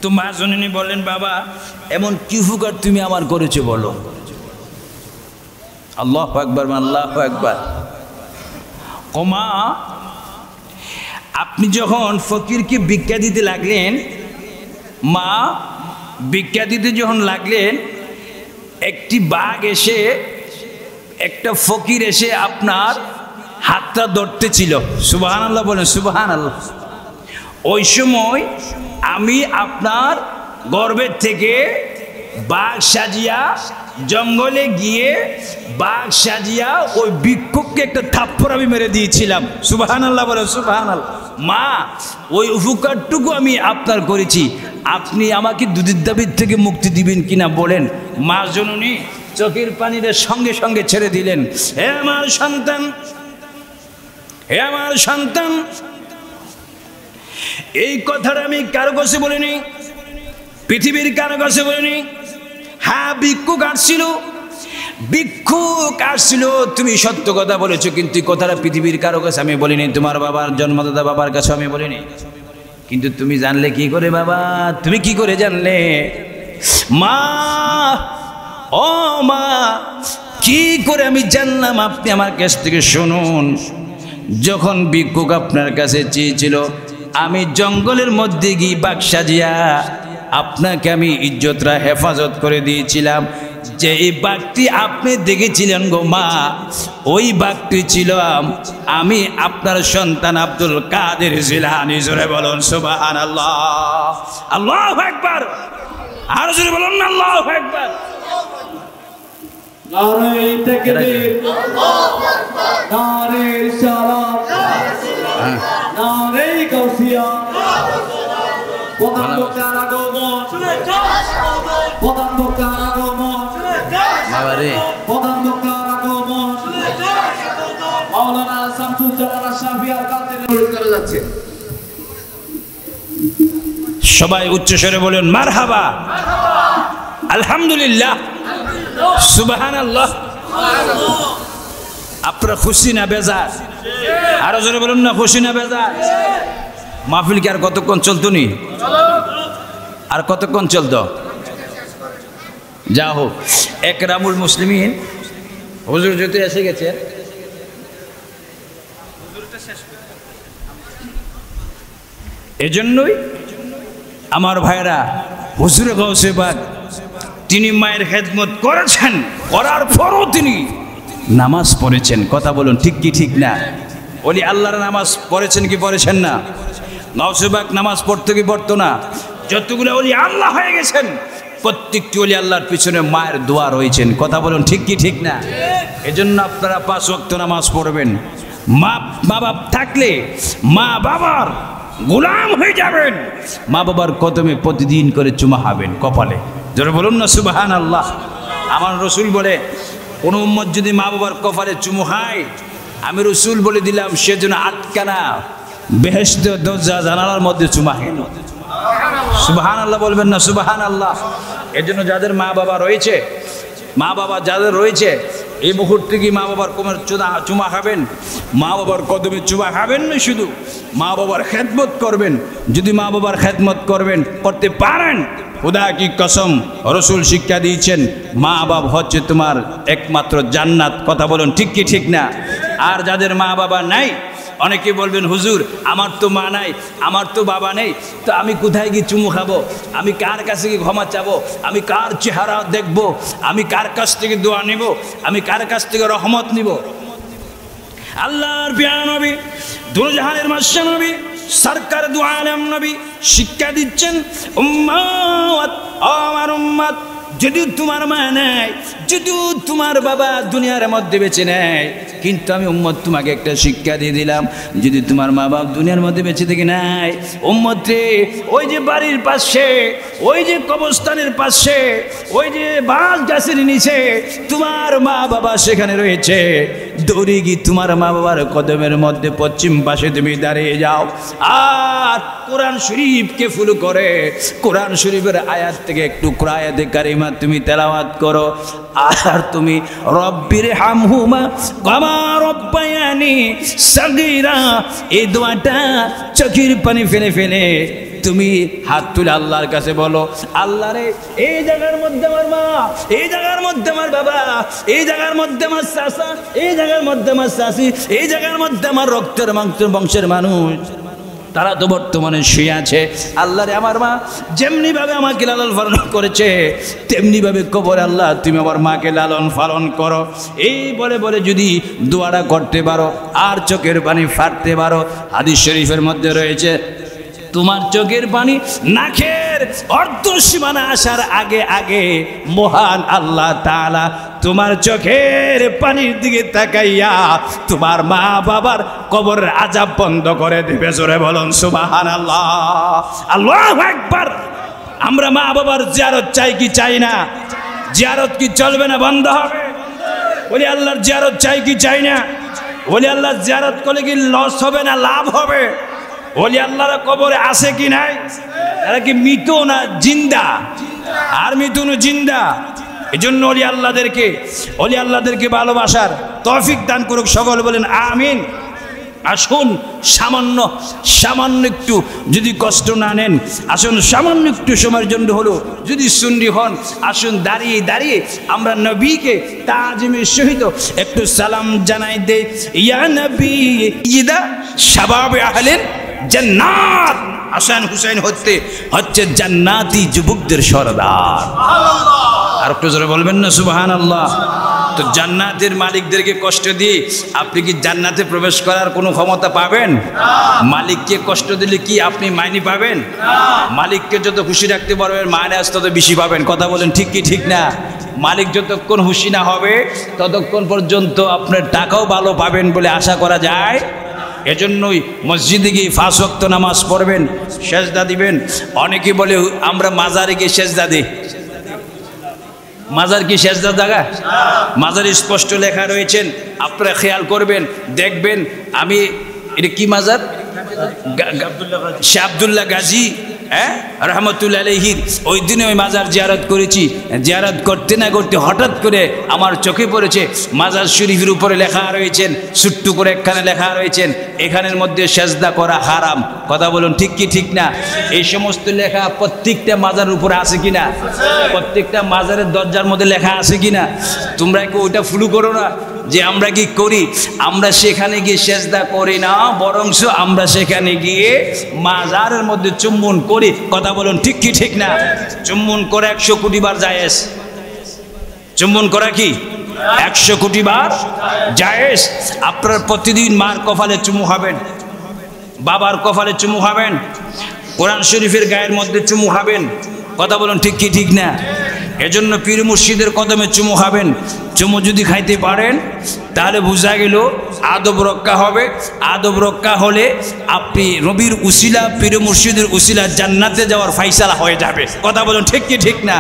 তো মা জননী বললেন, বাবা এমন কি উপকার তুমি আমার করেছো বলো? আল্লাহু আকবার, আল্লাহু আকবার। ওমা, আপনি যখন ফকিরকে ভিক্ষা দিতে লাগলেন, মা ভিক্ষা দিতে যখন লাগলেন, একটি বাঘ এসে, একটা ফকির এসে আপনার হাতটা ধরতে ছিল। সুবহানাল্লাহ বলেন, সুবহানাল্লাহ। ওই সময় আমি আপনার গর্ভের থেকে বাঘ সাজিয়া জঙ্গলে গিয়ে বাঘ সাজিয়া ওই ভিক্ষুককে একটা থাপ্পড় আমি মেরে দিয়েছিলাম। সুবহানাল্লাহ বলেন, সুবহানাল্লাহ। মা ওই উপকারটুকু আমি আপনার করেছি, আপনি আমাকে দুধের দাবির থেকে মুক্তি দিবেন কিনা বলেন? মা জননী চোখের পানিটা সঙ্গে সঙ্গে ছেড়ে দিলেন। হে আমার সন্তান, হে আমার সন্তান, এই কথাটা আমি কারো কাছে বলিনি, পৃথিবীর কারো কাছে বলিনি। হ্যাঁ, ভিক্ষুক আসছিল, তুমি সত্য কথা বলেছো, কিন্তু কথাটা পৃথিবীর কারো কাছে আমি বলিনি, তোমার বাবার জন্মদাতা বাবার কাছে আমি বলিনি। কিন্তু তুমি জানলে কি করে বাবা? তুমি কি করে জানলে? মা, ও মা, কি করে আমি জানলাম? আপনি আমার কাছ থেকে শুনুন। যখন ভিক্ষুক আপনার কাছে চেয়েছিল, আমি জঙ্গলের মধ্যে গিয়ে বাঘ সাজিয়া আপনাকে আমি ইজ্জতরা হেফাজত করে দিয়েছিলাম। যে এই বাঘটি আপনি দেখেছিলেন গো মা, ওই বাঘটি ছিলাম আমি, আপনার সন্তান আব্দুল কাদের জিলানী। জোরে বলুন সুবহানাল্লাহ, আল্লাহু আকবার। আর জোরে বলুন না, আল্লাহু আকবার। নারে তাকবীর, আল্লাহু আকবার। নারে সালাম, নারে গাউসিয়া, প্রধান বক্তার আগমন, প্রধান বক্তার আগমন, প্রধান বক্তার আগমন, মাওলানা অনুরোধ করা যাচ্ছে। সবাই উচ্চ স্বরে বলেন মারহাবা, আলহামদুলিল্লাহ, সুবহানাল্লাহ। আপনারা খুশি না বেজার? আরো জোরে বলুন না, খুশি না বেজার? মাহফিল কি আর কতক্ষণ চলতো নি? আর কতক্ষণ চলতো? যা হোক, একরামুল মুসলিমিন হুজুর যদি এসে গেছে, এজন্যই আমার ভাইরা হুজুর গাউসে পাক তিনি মায়ের খেদমত করেছেন, করার পরও তিনি নামাজ পড়েছেন। কথা বলুন ঠিক কি ঠিক না? ওলি আল্লাহর নামাজ পড়েছেন কি পড়েছেন না? গাউসে পাক নামাজ পড়তো কি পড়তো না? যতগুলো ওলি আল্লাহ হয়ে গেছেন প্রত্যেকটি ওলি আল্লাহর পিছনে মায়ের দোয়া রয়েছেন। কথা বলুন ঠিক কি ঠিক না? এজন্য আপনারা 5 ওয়াক্ত নামাজ পড়বেন। মা বাবা থাকলে মা বাবার গোলাম হয়ে যাবেন, মা বাবার কদমে প্রতিদিন করে চুমা খাবেন কপালে। জোরে বলুন না সুবহানাল্লাহ। আমার রসুল বলে কোন উম্মত যদি মা বাবার কপালে চুমু খায়, আমি রসুল বলে দিলাম সে যেন 8খানা বেহেশত দরজা জানালার মধ্যে চুমা খেল। সুবহানাল্লাহ বলবেন না সুবহানাল্লাহ? এর জন্য যাদের মা বাবা রয়েছে, মা বাবা যাদের রয়েছে এই মুহূর্তে কি মা বাবার কোমর চুমা খাবেন? মা বাবার কদমে চুমা খাবেন না, শুধু মা বাবার খেদমত করবেন। যদি মা বাবার খেদমত করতে পারেন, খুদা কি কসম, রসুল শিক্ষা দিয়েছেন মা বাবা হচ্ছে তোমার একমাত্র জান্নাত। কথা বলুন ঠিক কি ঠিক না? আর যাদের মা বাবা নাই, অনেকে বলবেন হুজুর আমার তো মা নাই, আমার তো বাবা নেই, তো আমি কোথায় গিয়ে চুমু খাবো? আমি কার কাছে গিয়ে ক্ষমা চাবো? আমি কার চেহারা দেখব? আমি কার কাছ থেকে দোয়া নিব? আমি কার কাছ থেকে রহমত নিব? আল্লাহর প্রিয় নবী, দুজাহানের মাসা নবী, সরকার দু আলম নবী শিক্ষা দিচ্ছেন, উম্মত আমার উম্মত, যদিও তোমার মা নাই, যদিও তোমার বাবা দুনিয়ার মধ্যে বেঁচে নেয়, কিন্তু আমি উম্মত তোমাকে একটা শিক্ষা দিয়ে দিলাম, যদি তোমার মা বাবা দুনিয়ার মধ্যে বেঁচে থেকে নাই, উম্মত রে, ওই যে বাড়ির পাশে, ওই যে কবরস্থানের পাশে, ওই যে বাঁশ গাছের নিচে তোমার মা বাবা সেখানে রয়েছে, দৌড়ে গিয়ে তোমার মা বাবার কদমের মধ্যে পশ্চিম পাশে তুমি দাঁড়িয়ে যাও, আর কোরআন শরীফকে ফুল করে কোরআন শরীফের আয়াত থেকে একটু আয়াতে কারিমা তুমি তেলাওয়াত করো, আর তুমি রব্বির হামহুমা কামা রব্বায়ানি সাগীরা, এই দোয়াটা চোখের পানি ফেলে ফেলে তুমি হাত তুলে আল্লাহর কাছে বলো, আল্লাহ রে, এই জায়গার মধ্যে আমার মা, এই জায়গার মধ্যে আমার বাবা, এই জায়গার মধ্যে আমার চাচা, এই জায়গার মধ্যে আমার চাচি, এই জায়গার মধ্যে আমার রক্তের বংশের মানুষ, তারা তো বর্তমানে শুয়ে আছে। আল্লাহ রে, আমার মা যেমনি ভাবে আমাকে লালন পালন করেছে, তেমনি ভাবে কবরে আল্লাহ তুমি আমার মাকে লালন পালন করো। এই বলে বলে যদি দোয়াটা করতে পারো আর চোখের পানি ফাটতে পারো, হাদিস শরীফের মধ্যে রয়েছে তোমার চোখের পানি নাকের অর্ধ সীমানা আসার আগে আগে মহান আল্লাহ তাআলা তোমার চোখের পানির দিকে তাকাইয়া তোমার মা বাবার কবরের আযাব বন্ধ করে দিবে। জোরে বলুন সুবহানাল্লাহ, আল্লাহু আকবার। আমরা মা বাবার জিয়ারত চাই কি চাই না? জিয়ারত কি চলবে না বন্ধ হবে? বলি আল্লাহর জিয়ারত চাই কি চাই না? বলি আল্লাহর জিয়ারত করলে কি লস হবে না লাভ হবে? ওলি আল্লাহর কবরে আছে কি নাই? এরা কি মৃত না জিন্দা? আর মৃত না জিন্দা? এই জন্য ওলি আল্লাহদেরকে ভালোবাসার তৌফিক দান করুক সকল, বলেন আমিন। আসুন সামান্য একটু যদি কষ্ট না নেন, আসুন সামান্য একটু সময়ের জন্য হলো যদি সুন্নি হন, আসুন দাঁড়িয়ে দাঁড়িয়ে আমরা নবীকে তাজিমের সহিত একটু সালাম জানাই দেই। ইয়া নবী ইদা শাবাবে আহলিন জান্নাত, হাসান হুসাইন হচ্ছে জান্নাতি যুবকদের সরদার। আর একটু জোরে বলবেন না সুবহানাল্লাহ। তো জান্নাতের মালিকদেরকে কষ্ট দিয়ে আপনি কি জান্নাতে প্রবেশ করার কোনো ক্ষমতা পাবেন? মালিককে কষ্ট দিলে কি আপনি মাইনে পাবেন? মালিককে যত খুশি রাখতে পারবেন মাইনে আজ তত বেশি পাবেন। কথা বলেন ঠিক কি ঠিক না? মালিক যতক্ষণ খুশি না হবে ততক্ষণ পর্যন্ত আপনার টাকাও ভালো পাবেন বলে আশা করা যায়। এজন্যই মসজিদে গিয়ে 5 ওয়াক্ত নামাজ পড়বেন, সেজদা দিবেন। অনেকে বলে আমরা মাজারে গিয়ে সেজদা দিই। মাজার কি সেজদার জায়গা? মাজারে স্পষ্ট লেখা রয়েছেন, আপনারা খেয়াল করবেন দেখবেন। আমি এটা কি মাজার? শাহ আব্দুল্লাহ গাজী রহমতুল্লাহ আলাইহির ওই দিনে ওই মাজার জিয়ারত করেছি। জিয়ারত করতে না করতে হঠাৎ করে আমার চোখে পড়েছে মাজার শরীফের উপরে লেখা রয়েছেন, ছোট্ট করে একখানে লেখা রয়েছেন এখানের মধ্যে সেজদা করা হারাম। কথা বলুন ঠিক কি ঠিক না? এই সমস্ত লেখা প্রত্যেকটা মাজারের উপরে আছে কিনা? প্রত্যেকটা মাজারের দরজার মধ্যে লেখা আছে কিনা? তোমরা কি ওইটা ফলো করো না যে আমরা কি করি? আমরা সেখানে গিয়ে সেজদা করি না, বরংস আমরা সেখানে গিয়ে মাজারের মধ্যে চুম্বন করি। কথা বলুন ঠিক কি ঠিক না? চুম্বন করে 100 কোটি বার জায়েজ। চুম্বন করা কি 100 কোটি বার জায়েজ। আপনার প্রতিদিন মার কপালে চুমু খাবেন, বাবার কপালে চুমু খাবেন, কোরআন শরীফের গায়ের মধ্যে চুমু খাবেন। কথা বলুন ঠিক কি ঠিক না? এজন্য পীর মুর্শিদের কদমে চুমু খাবেন। চুমু যদি খাইতে পারেন তাহলে বোঝা গেল আদব রক্ষা হবে। আদব রক্ষা হলে আপনি নবীর উসিলা পীর মুর্শিদের উসিলা জান্নাতে যাওয়ার ফাইসালা হয়ে যাবে। কথা বলুন ঠিক কি ঠিক না?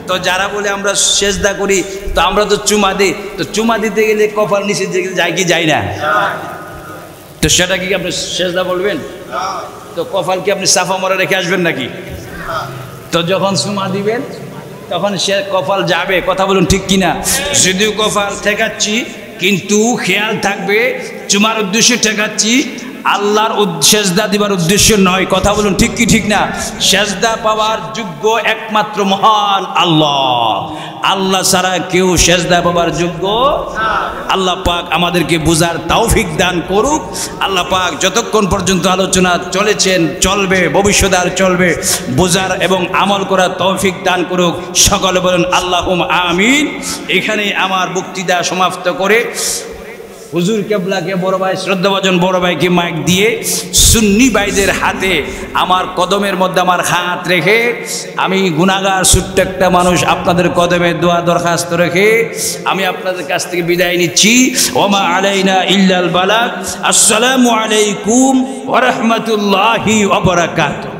তো যারা বলে আমরা সেজদা করি তো আমরা তো চুমা দিই, তো চুমা দিতে গেলে কপাল নিচে যায় কি যায় না? তো সেটা কি আপনি সেজদা বলবেন? তো কপাল কি আপনি সাফা মরে রেখে আসবেন নাকি? তো যখন চুমা দিবেন তখন সে কপাল যাবে। কথা বলুন ঠিক কিনা? যদিও কপাল ঠেকাচ্ছি কিন্তু খেয়াল থাকবে চুমার উদ্দেশ্যে ঠেকাচ্ছি, আল্লাহর সেজদা দিবার উদ্দেশ্য নয়। কথা বলুন ঠিক কি ঠিক না? সেজদা পাওয়ার যোগ্য একমাত্র মহান আল্লাহ। আল্লাহ ছাড়া কেউ সেজদা পাওয়ার যোগ্য। আল্লাহ পাক আমাদেরকে বুঝার তৌফিক দান করুক। আল্লাহ পাক যতক্ষণ পর্যন্ত আলোচনা চলেছেন, চলবে, ভবিষ্যতে আর চলবে, বুঝার এবং আমল করার তৌফিক দান করুক। সকলে বলেন আল্লাহুম্মা আমিন। এখানে আমার বক্তৃতা সমাপ্ত করে হুজুর কেবলাকে বড় ভাই, শ্রদ্ধাভাজন বড় ভাইকে মাইক দিয়ে সুন্নি ভাইদের হাতে আমার কদমের মধ্যে আমার হাত রেখে আমি গুনাহগার ছোট্ট একটা মানুষ আপনাদের কদমে দোয়া দরখাস্ত রেখে আমি আপনাদের কাছ থেকে বিদায় নিচ্ছি। ওমা আলাইনা ইল্লাল বালাগ। আসসালামু আলাইকুম ওয়া রাহমাতুল্লাহি ওয়া বারাকাতুহু।